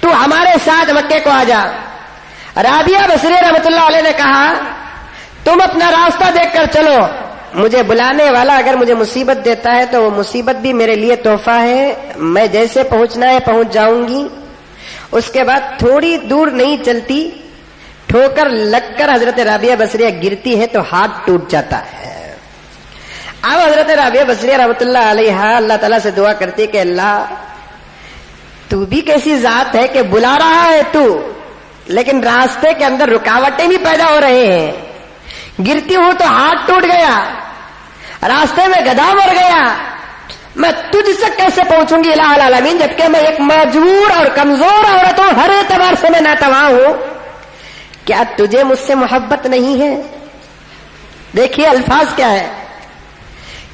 تو ہمارے ساتھ مکے کو آ جا. رابعہ بصریہ رحمۃ اللہ علیہ نے کہا تم اپنا راستہ دیکھ کر چلو، مجھے بلانے والا اگر مجھے مصیبت دیتا ہے تو وہ مصیبت بھی میرے لیے تحفہ ہے. میں جیسے پہنچنا ہے پہنچ جاؤں گی. اس کے بعد تھوڑی دور نہیں چلتی، ٹھوکر لگ کر حضرت رابعہ بصریہ گرتی ہے تو ہاتھ ٹوٹ جاتا ہے. اب حضرت رابعہ بصریہ رحمۃ اللہ علیہ اللہ تعالیٰ سے دعا کرتی کہ اللہ تو بھی کیسی ذات ہے کہ بلا رہا ہے تو، لیکن راستے کے اندر رکاوٹیں بھی پیدا ہو رہے ہیں. گرتی ہوں تو ہاتھ ٹوٹ گیا، راستے میں گدھا مر گیا، میں تجھ سے کیسے پہنچوں گی الہ العالمین، جبکہ میں ایک مجبور اور کمزور عورت ہوں، ہر اعتبار سے میں ناتواں ہوں. کیا تجھے مجھ سے محبت نہیں ہے؟ دیکھیے الفاظ کیا ہے،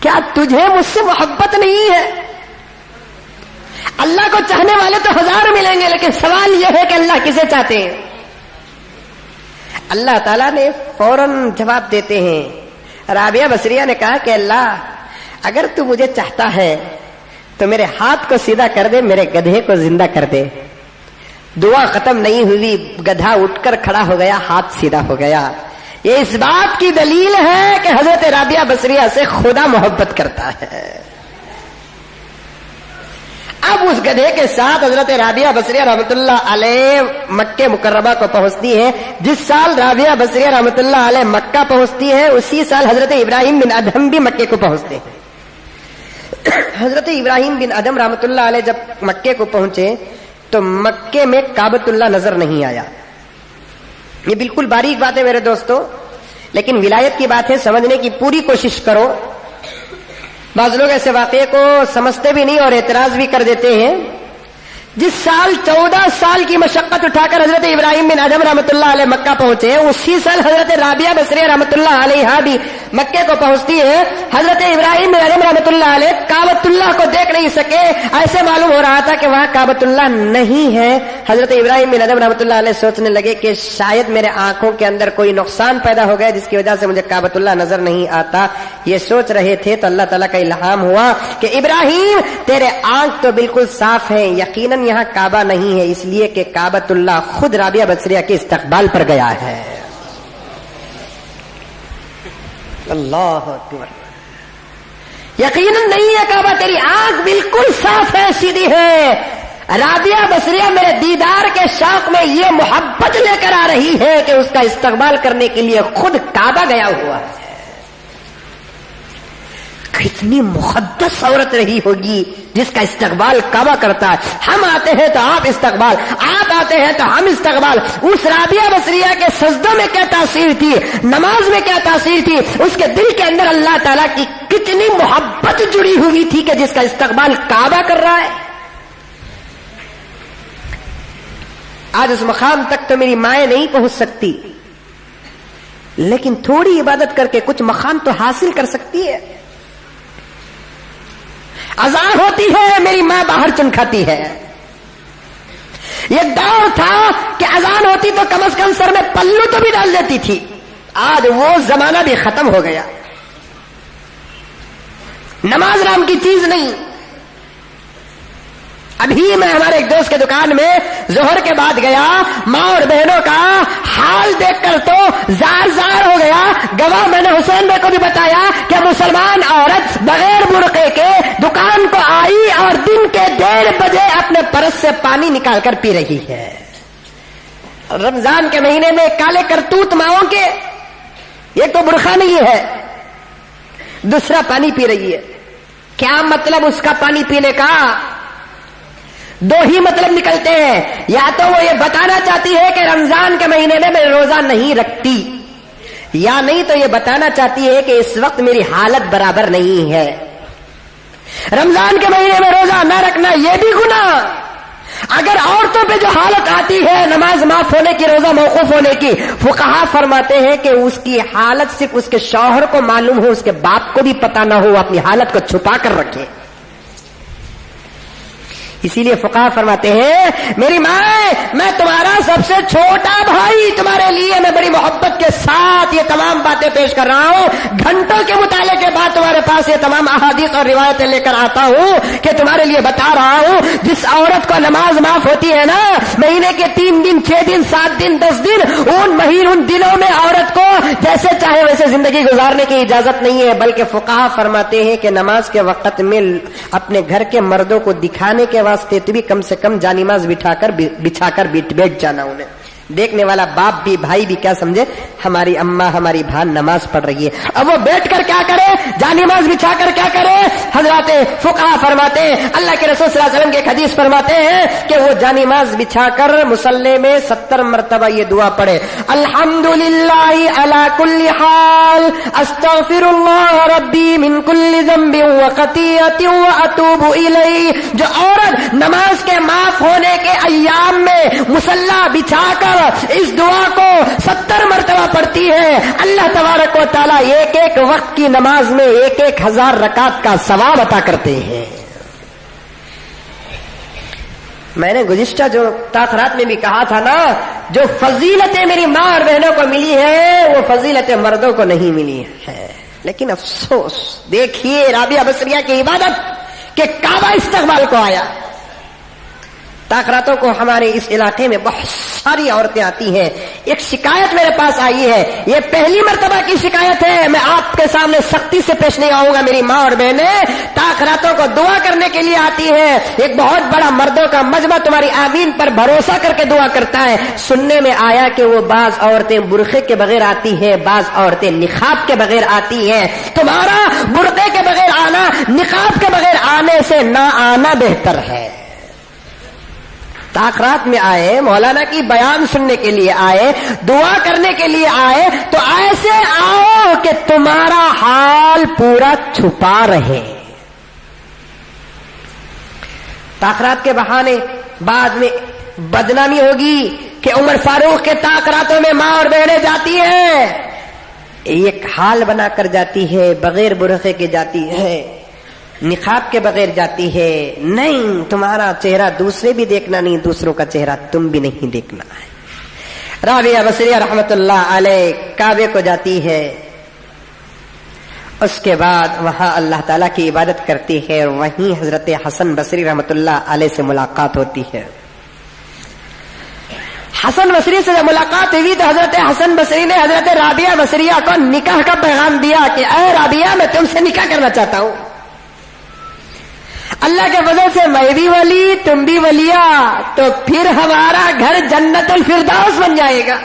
کیا تجھے مجھ سے محبت نہیں ہے؟ اللہ کو چاہنے والے تو 1000 ملیں گے، لیکن سوال یہ ہے کہ اللہ کسے چاہتے ہیں؟ اللہ تعالیٰ نے فوراً جواب دیتے ہیں. رابعہ بصریہ نے کہا کہ اللہ اگر تو مجھے چاہتا ہے تو میرے ہاتھ کو سیدھا کر دے، میرے گدھے کو زندہ کر دے. دعا ختم نہیں ہوئی، گدھا اٹھ کر کھڑا ہو گیا، ہاتھ سیدھا ہو گیا. یہ اس بات کی دلیل ہے کہ حضرت رابعہ بصریہ سے خدا محبت کرتا ہے. اب اس گدھے کے ساتھ حضرت رابعہ بصریہ رحمۃ اللہ علیہ مکہ مکرمہ کو پہنچتی ہے. جس سال رابعہ بصریہ رحمۃ اللہ علیہ مکہ پہنچتی ہے، اسی سال حضرت ابراہیم بن ادہم بھی مکے کو پہنچتے ہیں. حضرت ابراہیم بن ادہم رحمۃ اللہ علیہ جب مکے کو پہنچے تو مکے میں کعبۃ اللہ نظر نہیں آیا. یہ بالکل باریک بات ہے میرے دوستو، لیکن ولایت کی بات ہے، سمجھنے کی پوری کوشش کرو. بعض لوگ ایسے واقعے کو سمجھتے بھی نہیں اور اعتراض بھی کر دیتے ہیں. جس سال 14 سال کی مشقت اٹھا کر حضرت ابراہیم بن ادہم رحمۃ اللہ علیہ مکہ پہنچے، اسی سال حضرت رابعہ بصریہ رحمۃ اللہ علیہ بھی مکے کو پہنچتی ہے. حضرت ابراہیم بن ادہم رحمۃ اللہ علیہ کعبۃ اللہ کو دیکھ نہیں سکے، ایسے معلوم ہو رہا تھا کہ وہاں کعبۃ اللہ نہیں ہے. حضرت ابراہیم بن ادہم رحمۃ اللہ علیہ سوچنے لگے کہ شاید میرے آنکھوں کے اندر کوئی نقصان پیدا ہو گیا جس کی وجہ سے مجھے کعبۃ اللہ نظر نہیں آتا. یہ سوچ رہے تھے تو اللہ تعالیٰ کا الہام ہوا کہ ابراہیم تیرے آنکھ تو بالکل صاف ہیں، یقیناً یہاں کعبہ نہیں ہے، اس لیے کہ کعبۃ اللہ خود رابعہ بصریہ کے استقبال پر گیا ہے. اللہ اکبر. یقیناً نہیں ہے کعبہ، تیری آنکھ بالکل صاف ہے، سیدھی ہے. رابعہ بصریہ میرے دیدار کے شوق میں یہ محبت لے کر آ رہی ہے کہ اس کا استقبال کرنے کے لیے خود کعبہ گیا ہوا ہے. کتنی مقدس عورت رہی ہوگی جس کا استقبال کعبہ کرتا ہے. ہم آتے ہیں تو آپ استقبال، آپ آتے ہیں تو ہم استقبال. اس رابعہ بصریہ کے سجدوں میں کیا تاثیر تھی، نماز میں کیا تاثیر تھی، اس کے دل کے اندر اللہ تعالیٰ کی کتنی محبت جڑی ہوئی تھی کہ جس کا استقبال کعبہ کر رہا ہے. آج اس مقام تک تو میری مائیں نہیں پہنچ سکتی، لیکن تھوڑی عبادت کر کے کچھ مقام تو حاصل کر سکتی ہے. اذان ہوتی ہے، میری ماں باہر چن کھاتی ہے. یہ دور تھا کہ اذان ہوتی تو کم از کم سر میں پلو تو بھی ڈال دیتی تھی. آج وہ زمانہ بھی ختم ہو گیا. نماز نام کی چیز نہیں. ابھی میں ہمارے ایک دوست کے دکان میں ظہر کے بعد گیا, ماں اور بہنوں کا حال دیکھ کر تو زار زار ہو گیا. گواہ میں نے حسین بھائی کو بھی بتایا کہ مسلمان عورت بغیر برقعے کے دکان کو آئی اور دن کے 1:30 بجے اپنے پرس سے پانی نکال کر پی رہی ہے. رمضان کے مہینے میں کالے کرتوت ماؤں کے, ایک تو برقع نہیں ہے, دوسرا پانی پی رہی ہے. کیا مطلب اس کا پانی پینے کا؟ 2 ہی مطلب نکلتے ہیں. یا تو وہ یہ بتانا چاہتی ہے کہ رمضان کے مہینے میں میں روزہ نہیں رکھتی, یا نہیں تو یہ بتانا چاہتی ہے کہ اس وقت میری حالت برابر نہیں ہے. رمضان کے مہینے میں روزہ نہ رکھنا یہ بھی گناہ. اگر عورتوں پہ جو حالت آتی ہے نماز معاف ہونے کی, روزہ موقوف ہونے کی, فقہا فرماتے ہیں کہ اس کی حالت صرف اس کے شوہر کو معلوم ہو, اس کے باپ کو بھی پتہ نہ ہو, اپنی حالت کو چھپا کر رکھے. اسی لیے فقہا فرماتے ہیں میری ماں, میں تمہارا سب سے چھوٹا بھائی, تمہارے لیے میں بڑی محبت کے ساتھ یہ تمام باتیں پیش کر رہا ہوں. گھنٹوں کے مطالعے کے بعد تمہارے پاس یہ تمام احادیث اور روایتیں لے کر آتا ہوں کہ تمہارے لیے بتا رہا ہوں. جس عورت کو نماز معاف ہوتی ہے نا, مہینے کے 3 دن 6 دن 7 دن 10 دن, ان دنوں میں عورت کو جیسے چاہے ویسے زندگی گزارنے کی اجازت نہیں ہے. بلکہ فقہا فرماتے ہیں کہ نماز کے وقت میں اپنے گھر کے مردوں کو دکھانے کے واسطے تو بھی کم سے کم جانماز بچھا کر بیٹھ جانا. انہیں دیکھنے والا باپ بھی بھائی بھی کیا سمجھے, ہماری اماں ہماری بہن نماز پڑھ رہی ہے. اب وہ بیٹھ کر کیا کرے, جانماز بچھا کر کیا کرے؟ حضرات فقہا فرماتے ہیں, اللہ کے رسول صلی اللہ علیہ وسلم کی ایک حدیث فرماتے ہیں کہ وہ جانماز بچھا کر مصلی میں 70 مرتبہ یہ دعا پڑھے, الحمدللہ علی کل حال, استغفر اللہ ربی من کل ذنب وخطیئۃ واتوب الیہ. جو عورت نماز کے معاف ہونے کے ایام میں مصلی بچھا کر اس دعا کو 70 مرتبہ پڑھتی ہے, اللہ تبارک و تعالی ایک وقت کی نماز میں 1000 رکعت کا ثواب عطا کرتے ہیں. میں نے گزشتہ جو تاخرات میں بھی کہا تھا نا, جو فضیلتیں میری ماں اور بہنوں کو ملی ہے وہ فضیلتیں مردوں کو نہیں ملی ہے. لیکن افسوس, دیکھیے رابعہ بصریہ کی عبادت کہ کعبہ استقبال کو آیا. تاخراتوں کو ہمارے اس علاقے میں بہت ساری عورتیں آتی ہیں. ایک شکایت میرے پاس آئی ہے, یہ پہلی مرتبہ کی شکایت ہے, میں آپ کے سامنے سختی سے پیش نہیں آؤں گا. میری ماں اور بہنیں تاخراتوں کو دعا کرنے کے لیے آتی ہے. ایک بہت بڑا مردوں کا مجمع تمہاری آمین پر بھروسہ کر کے دعا کرتا ہے. سننے میں آیا کہ وہ بعض عورتیں برقعے کے بغیر آتی ہیں, بعض عورتیں نقاب کے بغیر آتی ہیں. تمہارا برقعے کے بغیر آنا نقاب کے بغیر آنے سے نہ آنا بہتر ہے. تاخرات میں آئے, مولانا کی بیان سننے کے لیے آئے, دعا کرنے کے لیے آئے, تو ایسے آؤ کہ تمہارا حال پورا چھپا رہے. تاخرات کے بہانے بعد میں بدنامی ہوگی کہ عمر فاروق کے تاخراتوں میں ماں اور بہنیں جاتی ہیں, ایک حال بنا کر جاتی ہے, بغیر برقعے کے جاتی ہے, نقاب کے بغیر جاتی ہے. نہیں, تمہارا چہرہ دوسرے بھی دیکھنا نہیں, دوسروں کا چہرہ تم بھی نہیں دیکھنا ہے. رابعہ بصریہ رحمت اللہ علیہ کعبے کو جاتی ہے, اس کے بعد وہاں اللہ تعالیٰ کی عبادت کرتی ہے, اور وہیں حضرت حسن بصری رحمت اللہ علیہ سے ملاقات ہوتی ہے. حسن بصری سے جب ملاقات ہوئی تو حضرت حسن بصری نے حضرت رابعہ بصریہ کو نکاح کا پیغام دیا کہ اے رابعہ, میں تم سے نکاح کرنا چاہتا ہوں. اللہ کے فضل سے میں بھی ولی, تم بھی ولیہ, تو پھر ہمارا گھر جنت الفردوس بن جائے گا.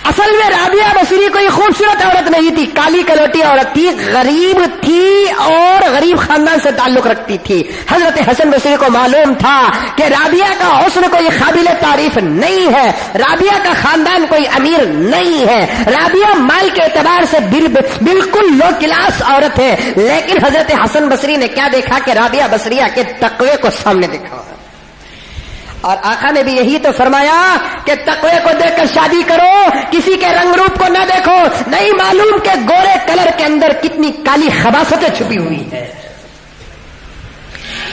اصل میں رابعہ بصری کوئی خوبصورت عورت نہیں تھی, کالی کلوٹی عورت تھی, غریب تھی اور غریب خاندان سے تعلق رکھتی تھی. حضرت حسن بصری کو معلوم تھا کہ رابعہ کا حسن کوئی قابل تعریف نہیں ہے, رابعہ کا خاندان کوئی امیر نہیں ہے, رابعہ مال کے اعتبار سے بالکل لو کلاس عورت ہے. لیکن حضرت حسن بصری نے کیا دیکھا کہ رابعہ بصریہ کے تقوی کو سامنے دیکھا, اور آقا نے بھی یہی تو فرمایا کہ تقوی کو دیکھ کر شادی کرو, کسی کے رنگ روپ کو نہ دیکھو. نہیں معلوم کہ گورے کلر کے اندر کتنی کالی خباثتیں چھپی ہوئی ہے.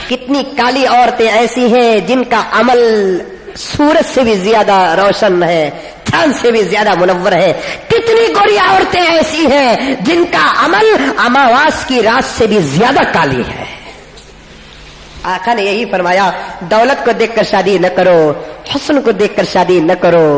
کتنی کالی عورتیں ایسی ہیں جن کا عمل سورج سے بھی زیادہ روشن ہے, چاند سے بھی زیادہ منور ہے. کتنی گوری عورتیں ایسی ہیں جن کا عمل اماواس کی رات سے بھی زیادہ کالی ہے. آقا نے یہی فرمایا دولت کو دیکھ کر شادی نہ کرو, حسن کو دیکھ کر شادی نہ کرو,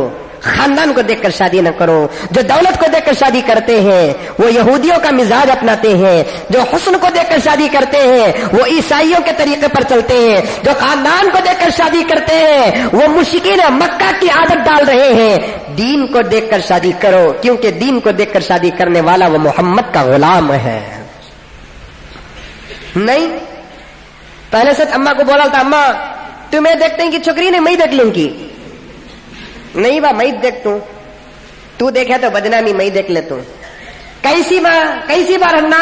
خاندان کو دیکھ کر شادی نہ کرو. جو دولت کو دیکھ کر شادی کرتے ہیں وہ یہودیوں کا مزاج اپناتے ہیں. جو حسن کو دیکھ کر شادی کرتے ہیں وہ عیسائیوں کے طریقے پر چلتے ہیں. جو خاندان کو دیکھ کر شادی کرتے ہیں وہ مشرکین مکہ کی عادت ڈال رہے ہیں. دین کو دیکھ کر شادی کرو, کیونکہ دین کو دیکھ کر شادی کرنے والا وہ محمد کا غلام ہے. نہیں, پہلے سے اماں کو بولا تھا اماں تمہیں دیکھتے ہیں کہ چھوکری نے میں دیکھ لوں گی. نہیں با میں دیکھتا ہوں, تو دیکھے تو بدنامی میں دیکھ لیتا ہوں. کیسی بار ہننا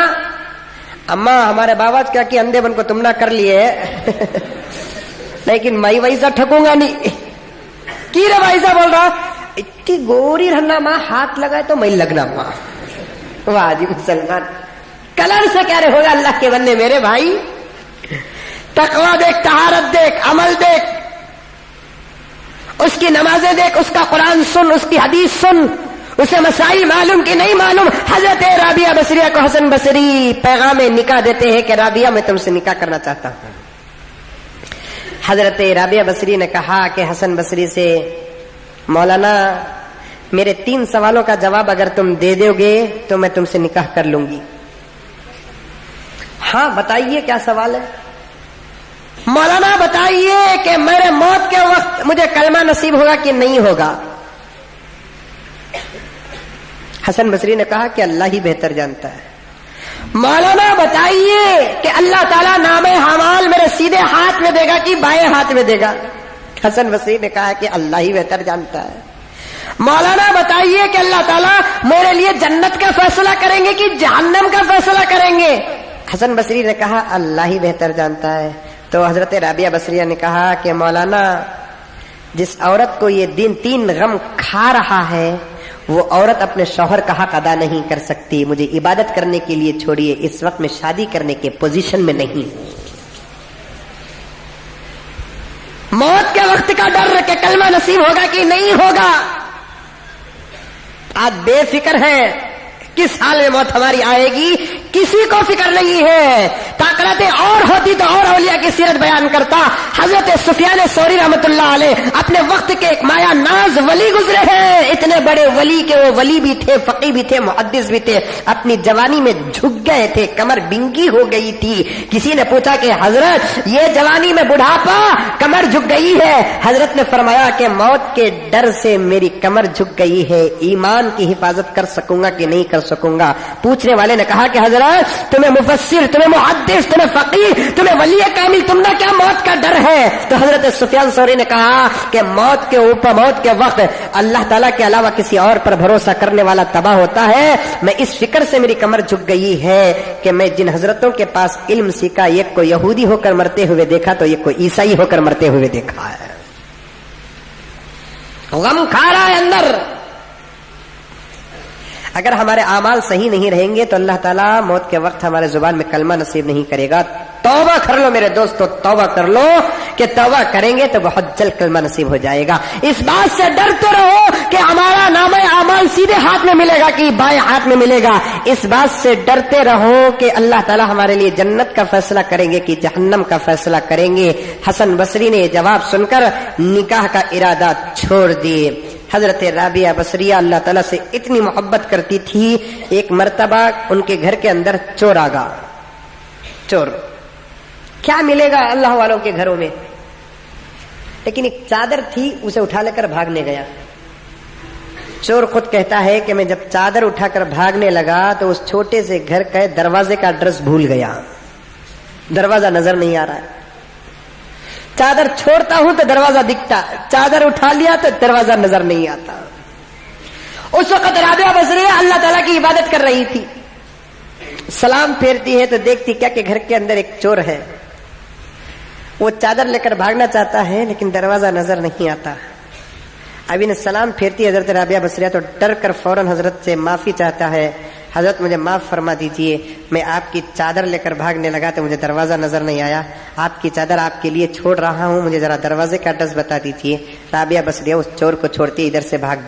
اماں ہمارے بابا کیا کہ اندھے بن کو تم نہ کر لیے لیکن میں ویسا ٹھکوں گا نہیں. کی رے ویسا بول رہا اتنی گوری رہنا ماں, ہاتھ لگائے تو میں لگنا ماں. واہ جی مسلمان, کلر سے کیا رہے ہوگا اللہ کے بندے میرے بھائی. تقویٰ دیکھ, طہارت دیکھ, عمل دیکھ, اس کی نمازیں دیکھ, اس کا قرآن سن, اس کی حدیث سن, اسے مسائل معلوم کہ نہیں معلوم. حضرت رابعہ بصریہ کو حسن بصری پیغام نکاح دیتے ہیں کہ رابعہ میں تم سے نکاح کرنا چاہتا ہوں. حضرت رابعہ بصری نے کہا کہ حسن بصری سے مولانا میرے 3 سوالوں کا جواب اگر تم دے دو گے تو میں تم سے نکاح کر لوں گی. ہاں بتائیے کیا سوال ہے. مولانا بتائیے کہ میرے موت کے وقت مجھے کلمہ نصیب ہوگا کہ نہیں ہوگا. حسن بصری نے کہا کہ اللہ ہی بہتر جانتا ہے. مولانا بتائیے کہ اللہ تعالیٰ نام اعمال میرے سیدھے ہاتھ میں دے گا کہ بائیں ہاتھ میں دے گا. حسن بصری نے کہا کہ اللہ ہی بہتر جانتا ہے. مولانا بتائیے کہ اللہ تعالیٰ میرے لیے جنت کا فیصلہ کریں گے کہ جہنم کا فیصلہ کریں گے. حسن بصری نے کہا اللہ ہی بہتر جانتا ہے. تو حضرت رابعہ بصریہ نے کہا کہ مولانا جس عورت کو یہ دن 3 غم کھا رہا ہے وہ عورت اپنے شوہر کا حق ادا نہیں کر سکتی. مجھے عبادت کرنے کے لیے چھوڑیے, اس وقت میں شادی کرنے کے پوزیشن میں نہیں ہوں. موت کے وقت کا ڈر کہ کلمہ نصیب ہوگا کہ نہیں ہوگا. آج بے فکر ہیں کس حال میں موت ہماری آئے گی کسی کو فکر نہیں ہے. طاقتیں اور ہوتی تو اور اولیاء کی سیرت بیان کرتا. حضرت سفیان ثوری رحمۃ اللہ علیہ اپنے وقت کے ایک مایا ناز ولی گزرے ہیں. اتنے بڑے ولی کہ وہ ولی بھی تھے, فقی بھی تھے, محدث بھی تھے. اپنی جوانی میں جھک گئے تھے, کمر بنگی ہو گئی تھی. کسی نے پوچھا کہ حضرت یہ جوانی میں بڑھاپا, کمر جھک گئی ہے. حضرت نے فرمایا کہ موت کے ڈر سے میری کمر جھک گئی ہے, ایمان کی حفاظت کر سکوں گا کہ نہیں کر سکوں گا. پوچھنے والے نے کہا کہ حضرت تمہیں مفسر, تمہیں محدث, تمہیں فقیر, تمہیں ولی کامل, تم نہ کیا موت کا ڈر ہے؟ تو حضرت سفیان ثوری نے کہا کہ موت کے اوپر, موت کے وقت اللہ تعالیٰ کے علاوہ کسی اور پر بھروسہ کرنے والا تباہ ہوتا ہے. میں اس فکر سے میری کمر جھک گئی ہے کہ میں جن حضرتوں کے پاس علم سیکھا ایک کو یہودی ہو کر مرتے ہوئے دیکھا تو ایک کو عیسائی ہو کر مرتے ہوئے دیکھا ہے. غم کھا رہا ہے اندر. اگر ہمارے اعمال صحیح نہیں رہیں گے تو اللہ تعالیٰ موت کے وقت ہمارے زبان میں کلمہ نصیب نہیں کرے گا. توبہ کر لو میرے دوستو, توبہ کر لو کہ توبہ کریں گے تو بہت جلد کلمہ نصیب ہو جائے گا. اس بات سے ڈرتے رہو کہ ہمارا نام اعمال سیدھے ہاتھ میں ملے گا کہ بائیں ہاتھ میں ملے گا. اس بات سے ڈرتے رہو کہ اللہ تعالیٰ ہمارے لیے جنت کا فیصلہ کریں گے کہ جہنم کا فیصلہ کریں گے. حسن بصری نے یہ جواب سن کر نکاح کا ارادہ چھوڑ دیے. حضرت رابعہ بصریہ اللہ تعالیٰ سے اتنی محبت کرتی تھی, ایک مرتبہ ان کے گھر کے اندر چور آ گا. چور کیا ملے گا اللہ والوں کے گھروں میں, لیکن ایک چادر تھی اسے اٹھا لے کر بھاگنے گیا. چور خود کہتا ہے کہ میں جب چادر اٹھا کر بھاگنے لگا تو اس چھوٹے سے گھر کے دروازے کا ایڈریس بھول گیا, دروازہ نظر نہیں آ رہا ہے. چادر چھوڑتا ہوں تو دروازہ دکھتا, چادر اٹھا لیا تو دروازہ نظر نہیں آتا. اس وقت رابعہ بصریہ اللہ تعالیٰ کی عبادت کر رہی تھی. سلام پھیرتی ہے تو دیکھتی کیا کہ گھر کے اندر ایک چور ہے. وہ چادر لے کر بھاگنا چاہتا ہے لیکن دروازہ نظر نہیں آتا. ابھی نے سلام پھیرتی حضرت رابعہ بصریہ تو ڈر کر فوراً حضرت سے معافی چاہتا ہے. حضرت مجھے معاف فرما دیجئے، میں آپ کی چادر لے کر بھاگنے لگا تو مجھے دروازہ نظر نہیں آیا، آپ کی چادر آپ کے لیے چھوڑ رہا ہوں، مجھے ذرا دروازے کا ایڈریس بتا دیجئے۔ رابعہ بصریہ اس چور کو چھوڑتی ادھر سے بھاگ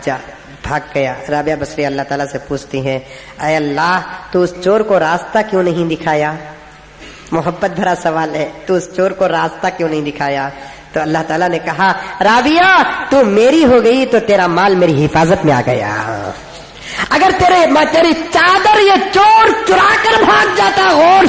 گیا۔ رابعہ بصریہ اللہ تعالیٰ سے پوچھتی ہیں، اے اللہ تو اس چور کو راستہ کیوں نہیں دکھایا؟ محبت بھرا سوال ہے، تو اس چور کو راستہ کیوں نہیں دکھایا؟ تو اللہ تعالیٰ نے کہا، رابعہ تو میری ہو گئی تو تیرا مال میری حفاظت میں آ گیا، اگر تیری چادر یہ چور چرا کر بھاگ جاتا۔ غور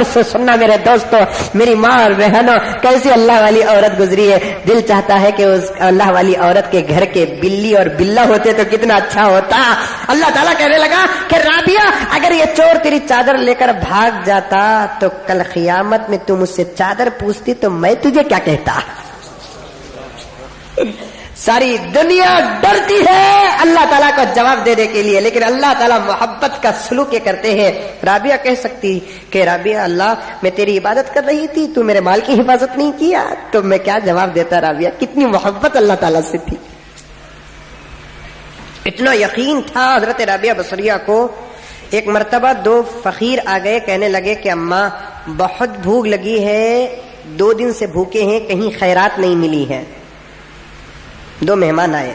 سے سننا میرے دوستو، میری ماں اور بہنوں، کیسی اللہ والی عورت گزری ہے۔ دل چاہتا ہے کہ اس اللہ والی عورت کے گھر کے بلی اور بلا ہوتے تو کتنا اچھا ہوتا۔ اللہ تعالیٰ کہنے لگا کہ رابعہ اگر یہ چور تیری چادر لے کر بھاگ جاتا تو کل قیامت میں تم مجھ سے چادر پوچھتی تو میں تجھے کیا کہتا؟ ساری دنیا ڈرتی ہے اللہ تعالیٰ کو جواب دینے کے لیے، لیکن اللہ تعالیٰ محبت کا سلوک یہ کرتے ہیں۔ رابعہ کہہ سکتی کہ رابعہ اللہ میں تیری عبادت کر رہی تھی، تو میرے مال کی حفاظت نہیں کیا، تو میں کیا جواب دیتا؟ رابعہ کتنی محبت اللہ تعالیٰ سے تھی، اتنا یقین تھا حضرت رابعہ بصریہ کو۔ ایک مرتبہ دو فقیر آ گئے، کہنے لگے کہ اماں بہت بھوک لگی ہے، 2 دن سے بھوکے ہیں، کہیں خیرات نہیں ملی ہے۔ دو مہمان آئے،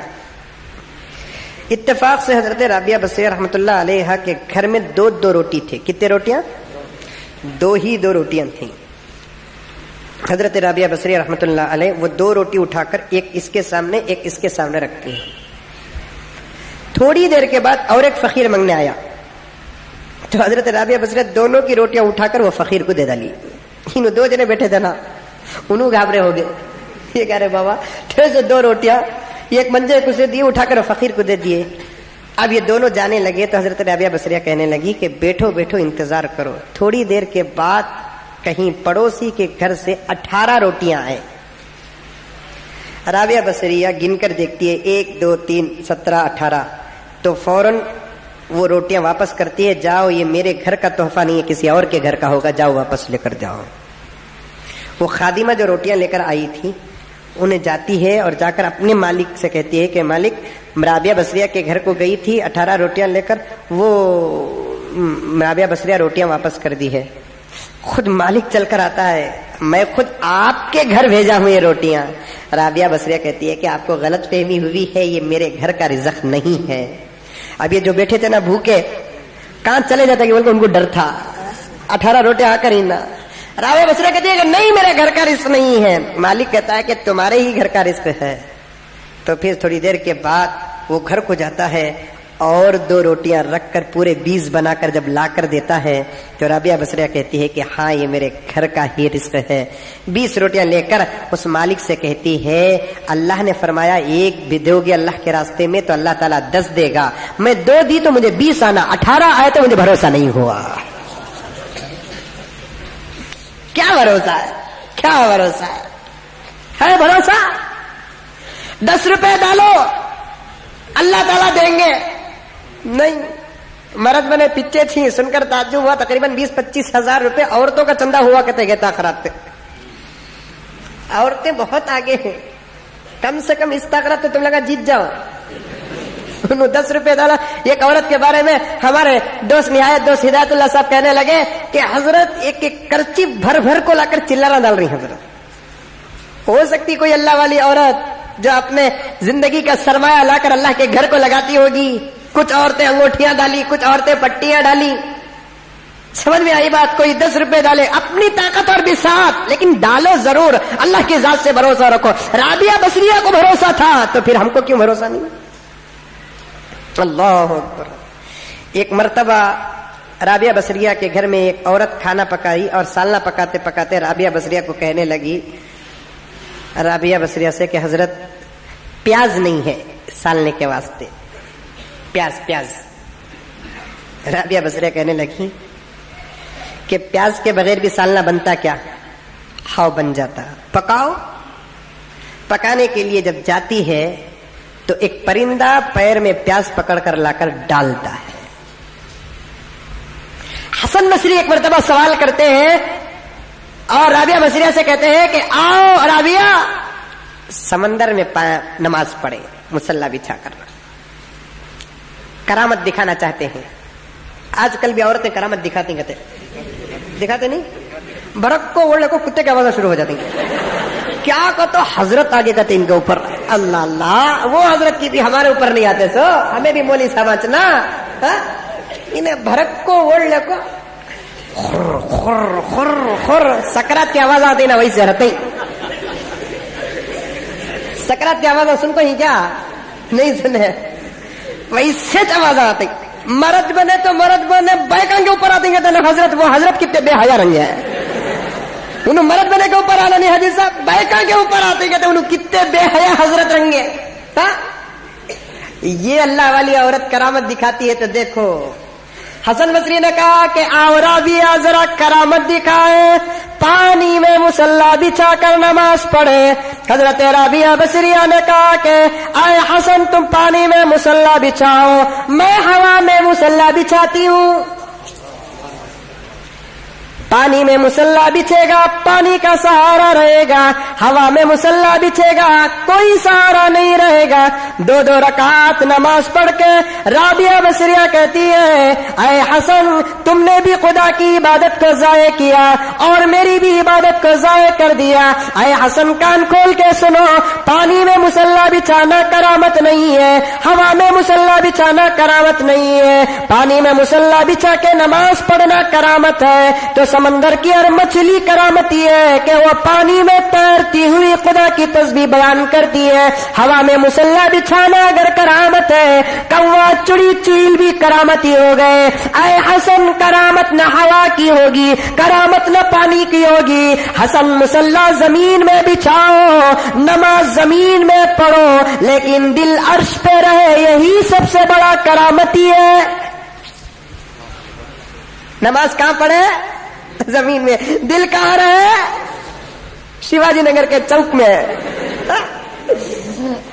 اتفاق سے حضرت رابعہ بصریہ رحمۃ اللہ علیہ کے گھر میں 2 روٹی تھے۔ کتنے روٹیاں؟ 2 روٹیاں تھیں۔ حضرت رابعہ بصریہ رحمۃ اللہ علیہ وہ 2 روٹی اٹھا کر ایک اس کے سامنے ایک اس کے سامنے رکھتی ہیں۔ تھوڑی دیر کے بعد اور ایک فقیر منگنے آیا تو حضرت رابعہ بصریہ دونوں کی روٹیاں اٹھا کر وہ فقیر کو دے ڈالی۔ انہوں 2 جنے بیٹھے تھے نا، انہوں گھابرے ہو گئے، یہ کہہ رہے بابا تیرے سے 2 روٹیاں، ایک منجے کو سے دی اٹھا کر فقیر کو دے دیے۔ اب یہ دونوں جانے لگے تو حضرت رابعہ بصریہ کہنے لگی کہ بیٹھو انتظار کرو۔ تھوڑی دیر کے بعد کہیں پڑوسی کے گھر سے 18 روٹیاں آئے۔ رابعہ بصریہ گن کر دیکھتی ہے 1 2 3 17 18، تو فوراً وہ روٹیاں واپس کرتی ہے، جاؤ یہ میرے گھر کا تحفہ نہیں ہے، کسی اور کے گھر کا ہوگا، جاؤ واپس لے کر جاؤ۔ وہ خادمہ جو روٹیاں لے کر آئی تھی انہیں جاتی ہے اور جا کر اپنے مالک سے کہتی ہے کہ مالک رابعہ بصریہ کے گھر کو گئی تھی 18 روٹیاں لے کر، وہ رابعہ بصریہ روٹیاں واپس کر دی ہے۔ خود مالک چل کر آتا ہے، میں خود آپ کے گھر بھیجا ہوں یہ روٹیاں۔ رابعہ بصریہ کہتی ہے کہ آپ کو غلط فہمی ہوئی ہے، یہ میرے گھر کا رزق نہیں ہے۔ اب یہ جو بیٹھے تھے نا بھوکے، کہاں چلے جاتے کہ بلکہ ان کو ڈر تھا 18 روٹیاں آ کر ہی نہ۔ رابعہ بصریہ کہتی ہے کہ نہیں میرے گھر کا رزق نہیں ہے۔ مالک کہتا ہے کہ تمہارے ہی گھر کا رزق ہے۔ تو پھر تھوڑی دیر کے بعد وہ گھر کو جاتا ہے اور 2 روٹیاں رکھ کر پورے 20 بنا کر جب لا کر دیتا ہے تو رابعہ بصریہ کہتی ہے کہ ہاں یہ میرے گھر کا ہی رزق ہے۔ 20 روٹیاں لے کر اس مالک سے کہتی ہے اللہ نے فرمایا 1 بھی دو گے اللہ کے راستے میں تو اللہ تعالیٰ 10 دے گا، میں 2 دی تو مجھے 20 آنا، 18 آئے تو مجھے بھروسہ نہیں ہوا۔ کیا بھروسہ ہے؟ کیا بھروسہ ہے بھروسہ؟ 10 روپے ڈالو اللہ تعالیٰ دیں گے، نہیں۔ مرد بنے پیچھے تھی، سن کر تعجب ہوا، تقریباً 20-25 ہزار روپے عورتوں کا چندہ ہوا کہتے گئے تاخرات پہ۔ عورتیں بہت آگے ہیں، کم سے کم اس تاخرات تو تم لگا جیت جاؤ۔ 10 روپے ڈالا۔ ایک عورت کے بارے میں ہمارے دوست نہایت دوست ہدایت اللہ صاحب کہنے لگے کہ حضرت ایک کرچی بھر کو لا کر چلارا ڈال رہی حضرت۔ ہو سکتی کوئی اللہ والی عورت جو اپنے زندگی کا سرمایہ لا کر اللہ کے گھر کو لگاتی ہوگی۔ کچھ عورتیں انگوٹھیاں ڈالی، کچھ عورتیں پٹیاں ڈالی۔ سمجھ میں آئی بات؟ کوئی 10 روپے ڈالے اپنی طاقت اور بھی ساتھ، لیکن ڈالو ضرور، اللہ کی ذات سے بھروسہ رکھو۔ رابعہ بصریہ کو بھروسہ تھا تو پھر ہم کو کیوں بھروسہ نہیں؟ اللہ اکبر۔ ایک مرتبہ رابعہ بصریہ کے گھر میں ایک عورت کھانا پکائی اور سالنا پکاتے پکاتے رابعہ بصریہ کو کہنے لگی رابعہ بصریہ سے کہ حضرت پیاز نہیں ہے سالنے کے واسطے، پیاز۔ رابعہ بصریہ کہنے لگی کہ پیاز کے بغیر بھی سالنا بنتا کیا؟ ہاؤ بن جاتا، پکاؤ۔ پکانے کے لیے جب جاتی ہے تو ایک پرندہ پیر میں پیاز پکڑ کر لا کر ڈالتا ہے۔ حسن بصری ایک مرتبہ سوال کرتے ہیں اور رابعہ بصریہ سے کہتے ہیں کہ آؤ رابعہ سمندر میں نماز پڑھے، مصلی بچھا کر۔ کرامت دکھانا چاہتے ہیں۔ آج کل بھی عورتیں کرامت دکھاتی کہتے دکھاتے نہیں, برق کو اوڑھنے کو کتے کی آوازیں شروع ہو جاتی کیا کہ تو حضرت آگے کہتے ان کے اوپر, اللہ اللہ وہ حضرت کی بھی ہمارے اوپر نہیں آتے سو ہمیں بھی مولی سمجھنا, انہیں بھرک کو اوڑھنے کو خر خر خر خر سکرات کی آواز آتی نا ویسے رہتے, سکرات کی آواز سن کو ہی کیا نہیں سنے ویسے آواز آتی, مرد بنے تو مرد بنے بیکاں کے اوپر آتے ہیں حضرت, وہ حضرت کتنے بے حیا رنگ ہے, انہوں مرد بنے کے اوپر آنا نہیں حدیث صاحب, بیکاں کے اوپر آتے ہیں انہوں کتنے بے حیا حضرت رنگ ہے. یہ اللہ والی عورت کرامت دکھاتی ہے تو دیکھو. حسن بصری نے کہا کہ آؤ رابعہ ذرا کرامت دکھائے, پانی میں مصلی بچھا کر نماز پڑھے. حضرت رابعہ بصریہ نے کہا کہ اے حسن تم پانی میں مصلی بچھاؤ, میں ہوا میں مصلی بچھاتی ہوں. پانی میں مصلی بچھے گا پانی کا سہارا رہے گا, ہوا میں مصلی بچھے گا کوئی سہارا نہیں رہے گا. 2 رکعت نماز پڑھ کے رابعہ بصریہ کہتی ہے اے حسن تم نے بھی خدا کی عبادت کو ضائع کیا اور میری بھی عبادت کو ضائع کر دیا. اے حسن کان کھول کے سنو, پانی میں مصلی بچھانا کرامت نہیں ہے, ہوا میں مصلی بچھانا کرامت نہیں ہے. پانی میں مصلی بچھا کے نماز پڑھنا کرامت ہے تو سمندر کی ہر مچھلی کرامتی ہے کہ وہ پانی میں تیرتی ہوئی خدا کی تسبیح بیان کرتی ہے. ہوا میں مصلی بچھانا اگر کرامت ہے, کوا چڑی چیل بھی کرامتی ہو گئے. اے حسن کرامت نہ ہوا کی ہوگی, کرامت نہ پانی کی ہوگی. حسن مصلی زمین میں بچھاؤ, نماز زمین میں پڑھو, لیکن دل عرش پہ رہے, یہی سب سے بڑا کرامتی ہے. نماز کہاں پڑھے؟ زمین میں. دل کہاں رہے؟ شیواجی نگر کے چوک میں,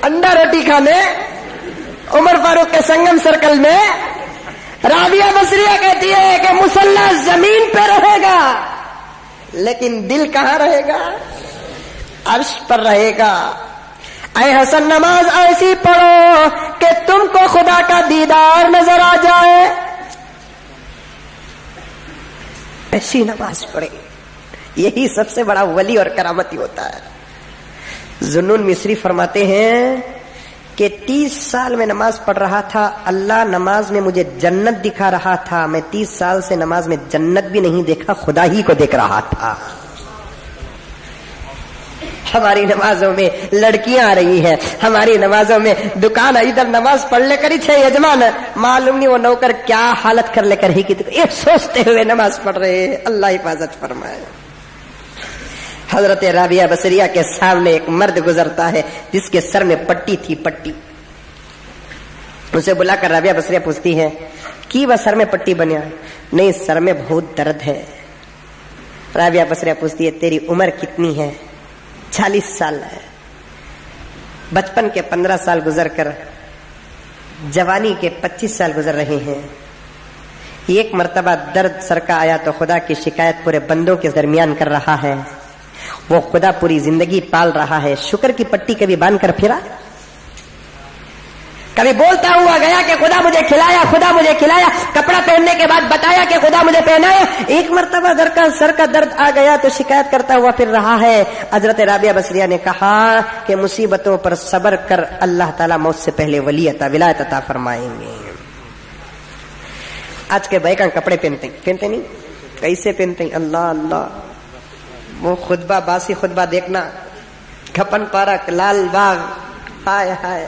انڈا روٹی کھانے, عمر فاروق کے سنگم سرکل میں. رابعہ بصریہ کہتی ہے کہ مصلی زمین پہ رہے گا لیکن دل کہاں رہے گا؟ عرش پر رہے گا. اے حسن نماز ایسی پڑھو کہ تم کو خدا کا دیدار نظر آ جائے, ایسی نماز پڑھے, یہی سب سے بڑا ولی اور کرامتی ہوتا ہے. ذوالنون مصری فرماتے ہیں کہ 30 سال میں نماز پڑھ رہا تھا, اللہ نماز میں مجھے جنت دکھا رہا تھا. میں 30 سال سے نماز میں جنت بھی نہیں دیکھا, خدا ہی کو دیکھ رہا تھا. ہماری نمازوں میں لڑکیاں آ رہی ہیں, ہماری نمازوں میں دکان ادھر نماز پڑھ لے کر ہی یجمان, معلوم نہیں وہ نوکر کیا حالت کر لے کر ہی کی ایک سوچتے ہوئے نماز پڑھ رہے ہیں. اللہ حفاظت فرمائے. حضرت رابعہ بصریہ کے سامنے ایک مرد گزرتا ہے جس کے سر میں پٹی تھی, پٹی. اسے بلا کر رابعہ بصریہ پوچھتی ہے کی وہ سر میں پٹی بنیا؟ نہیں, سر میں بہت درد ہے. رابعہ بصریہ پوچھتی ہے تیری عمر کتنی ہے؟ 40 سال ہے. بچپن کے 15 سال گزر کر جوانی کے 25 سال گزر رہے ہیں. ایک مرتبہ درد سر کا آیا تو خدا کی شکایت پورے بندوں کے درمیان کر رہا ہے. وہ خدا پوری زندگی پال رہا ہے. شکر کی پٹی کبھی باندھ کر پھرا؟ کبھی بولتا ہوا گیا کہ خدا مجھے کھلایا, خدا مجھے کھلایا, کپڑا پہننے کے بعد بتایا کہ خدا مجھے پہنایا. ایک مرتبہ سر کا درد آ گیا تو شکایت کرتا ہوا پھر رہا ہے. حضرت رابعہ بصریہ نے کہا کہ مصیبتوں پر صبر کر, اللہ تعالیٰ موت سے پہلے ولایت عطا فرمائیں گے. آج کے بیکاں کپڑے پہنتے نہیں, کیسے پہنتے ہیں؟ اللہ اللہ. وہ خطبہ, باسی خطبہ دیکھنا, کھپن پارک, لال باغ, ہائے ہائے,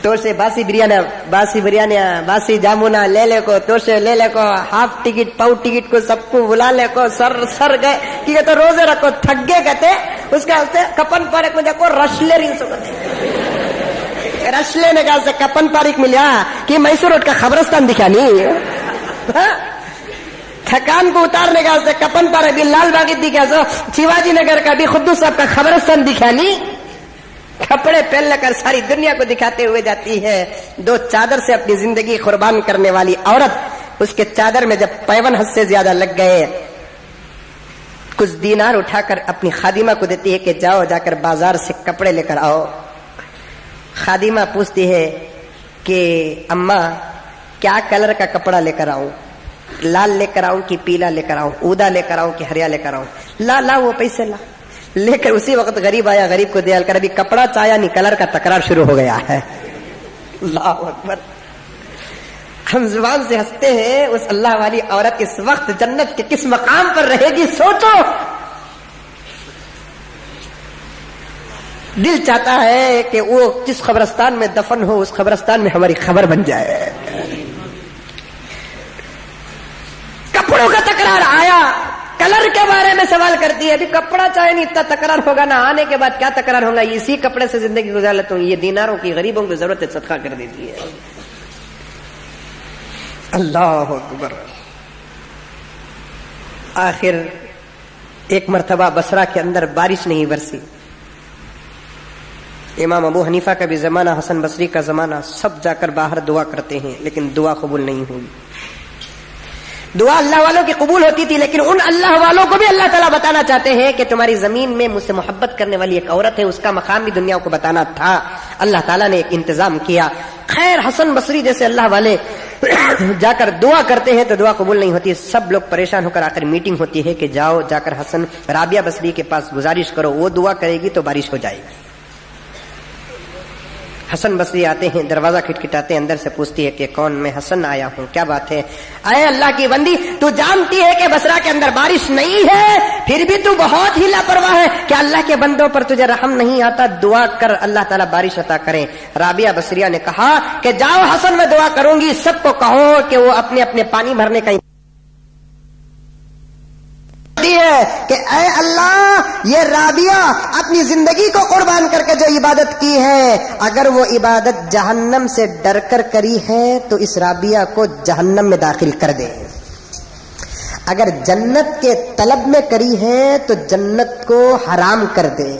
تو سے باسی بریانی, باسی جامونا لے لے کو, تو سے لے لے کو, ہاف ٹکٹ پاؤ ٹکٹ کو سب کو بلا لے کو, سر گئے کہ تو روزے رکھو, تھک گئے کہتے. اس کا کپن پارک میں دیکھو رشلے رنگ سے کہتے, رشلے نے کہا سے کپن پارک ملیا کہ میسور روڈ کا خبرستان دکھا نہیں, تھکان کو اتارنے کا سے کپن پارک بھی, لال باغ دکھا سو, شیواجی نگر کا بھی خدو صاحب کا خبرستان دکھا نہیں. کپڑے پہن لے کر ساری دنیا کو دکھاتے ہوئے جاتی ہے. 2 چادر سے اپنی زندگی قربان کرنے والی عورت, اس کے چادر میں جب پیون حد سے زیادہ لگ گئے, کچھ دینار اٹھا کر اپنی خادمہ کو دیتی ہے کہ جاؤ جا کر بازار سے کپڑے لے کر آؤ. خادمہ پوچھتی ہے کہ اماں کیا کلر کا کپڑا لے کر آؤں, لال لے کر آؤں کہ پیلا لے کر آؤں, اودا لے کر آؤں کہ ہریا لے کر آؤں؟ لا وہ پیسے لے کر اسی وقت غریب آیا, غریب کو دیا کر. ابھی کپڑا چایا نہیں, کلر کا تکرار شروع ہو گیا ہے. اللہ اکبر. ہم زبان سے ہنستے ہیں, اس اللہ والی عورت اس وقت جنت کے کس مقام پر رہے گی سوچو. دل چاہتا ہے کہ وہ جس قبرستان میں دفن ہو اس قبرستان میں ہماری خبر بن جائے. کپڑوں کا تکرار آیا, کلر کے بارے میں سوال کرتی ہے. ابھی کپڑا چاہے نہیں, اتنا تکرار ہوگا نا, آنے کے بعد کیا تکرار ہوگا. اسی کپڑے سے زندگی گزار لیتا ہوں, یہ دیناروں کی غریبوں کی ضرورت ہے, صدقہ کر دیتی ہے. اللہ اکبر. آخر ایک مرتبہ بصرہ کے اندر بارش نہیں برسی. امام ابو حنیفہ کا بھی زمانہ, حسن بصری کا زمانہ, سب جا کر باہر دعا کرتے ہیں لیکن دعا قبول نہیں ہوئی. دعا اللہ والوں کی قبول ہوتی تھی, لیکن ان اللہ والوں کو بھی اللہ تعالیٰ بتانا چاہتے ہیں کہ تمہاری زمین میں مجھ سے محبت کرنے والی ایک عورت ہے, اس کا مقام بھی دنیا کو بتانا تھا. اللہ تعالیٰ نے ایک انتظام کیا. خیر حسن بصری جیسے اللہ والے جا کر دعا کرتے ہیں تو دعا قبول نہیں ہوتی. سب لوگ پریشان ہو کر آخر میٹنگ ہوتی ہے کہ جاؤ جا کر حسن رابعہ بصری کے پاس گزارش کرو, وہ دعا کرے گی تو بارش ہو جائے گی. حسن بصری آتے ہیں, دروازہ کھٹکھٹاتے ہیں, اندر سے پوچھتی ہے کہ کون؟ میں حسن آیا ہوں, کیا بات ہے؟ اے اللہ کی بندی, تو جانتی ہے کہ بصرہ کے اندر بارش نہیں ہے, پھر بھی تو بہت ہی لاپرواہ ہے. کیا اللہ کے بندوں پر تجھے رحم نہیں آتا؟ دعا کر, اللہ تعالیٰ بارش عطا کریں. رابعہ بصریہ نے کہا کہ جاؤ حسن, میں دعا کروں گی, سب کو کہو کہ وہ اپنے اپنے پانی بھرنے کا ہے کہ اے اللہ, یہ رابعہ اپنی زندگی کو قربان کر کے جو عبادت کی ہے, اگر وہ عبادت جہنم سے ڈر کر کری ہے تو اس رابعہ کو جہنم میں داخل کر دے. اگر جنت کے طلب میں کری ہے تو جنت کو حرام کر دے.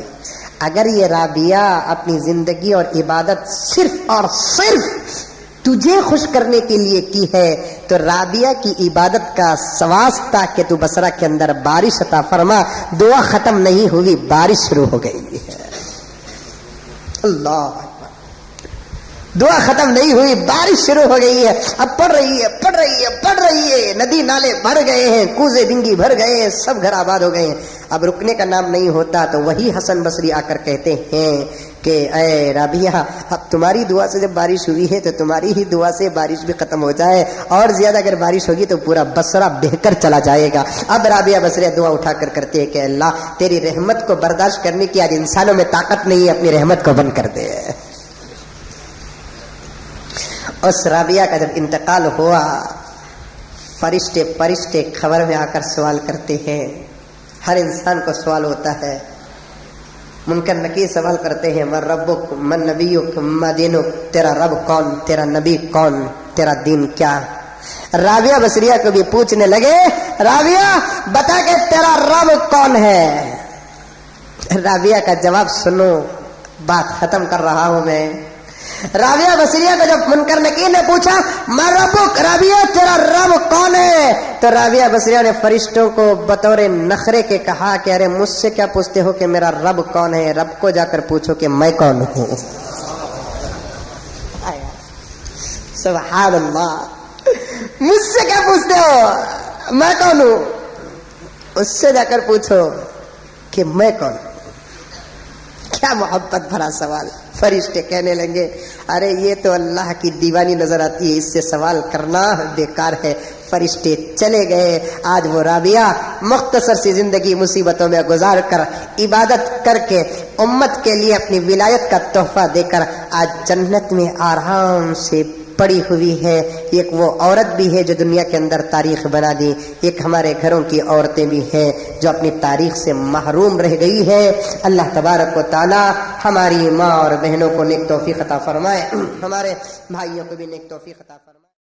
اگر یہ رابعہ اپنی زندگی اور عبادت صرف اور صرف تجھے خوش کرنے کے لیے کی ہے تو رابعہ کی عبادت کا واسطہ کہ تو بصرہ کے اندر بارش عطا فرما. دعا ختم نہیں ہوئی, بارش شروع ہو گئی ہے. اللہ اکبر. دعا ختم نہیں ہوئی, بارش شروع ہو گئی ہے. اب پڑ رہی ہے, ندی نالے بھر گئے ہیں, کوزے ڈنگی بھر گئے ہیں, سب گھر آباد ہو گئے ہیں. اب رکنے کا نام نہیں ہوتا. تو وہی حسن بصری آ کر کہتے ہیں کہ اے رابعہ, اب تمہاری دعا سے جب بارش ہوئی ہے تو تمہاری ہی دعا سے بارش بھی ختم ہو جائے, اور زیادہ اگر بارش ہوگی تو پورا بصرہ بہہ کر چلا جائے گا. اب رابعہ بصریہ دعا اٹھا کر کرتے ہیں کہ اللہ, تیری رحمت کو برداشت کرنے کی آج انسانوں میں طاقت نہیں ہے, اپنی رحمت کو بند کر دے. اس رابعہ کا جب انتقال ہوا, فرشتے خبر میں آ کر سوال کرتے ہیں. ہر انسان کو سوال ہوتا ہے. منکر نکیر سوال کرتے ہیں, من ربک, من نبیک, ما دینک, تیرا رب کون, تیرا نبی کون, تیرا دین کیا. رابعہ بصریہ کو بھی پوچھنے لگے, رابعہ بتا کہ تیرا رب کون ہے. رابعہ کا جواب سنو, بات ختم کر رہا ہوں میں. رابعہ بصریہ کو جب منکر نکیر نے پوچھا, من ربک, رابعہ تیرا رب کون ہے, تو رابعہ بصریہ نے فرشتوں کو بطور نخرے کے کہا کہ ارے مجھ سے کیا پوچھتے ہو کہ میرا رب کون ہے, رب کو جا کر پوچھو کہ میں کون ہوں. سبحان اللہ. مجھ سے کیا پوچھتے ہو, میں کون ہوں, اس سے جا کر پوچھو کہ میں کون. کیا محبت بھرا سوال. فرشتے کہنے لگے, ارے یہ تو اللہ کی دیوانی نظر آتی ہے, اس سے سوال کرنا بیکار ہے. فرشتے چلے گئے. آج وہ رابعہ مختصر سی زندگی مصیبتوں میں گزار کر, عبادت کر کے, امت کے لیے اپنی ولایت کا تحفہ دے کر آج جنت میں آرام سے پڑی ہوئی ہے. ایک وہ عورت بھی ہے جو دنیا کے اندر تاریخ بنا دی, ایک ہمارے گھروں کی عورتیں بھی ہیں جو اپنی تاریخ سے محروم رہ گئی ہے. اللہ تبارک و تعالی ہماری ماں اور بہنوں کو نیک توفیق عطا فرمائے, ہمارے بھائیوں کو بھی نیک توفیق عطا فرمائے.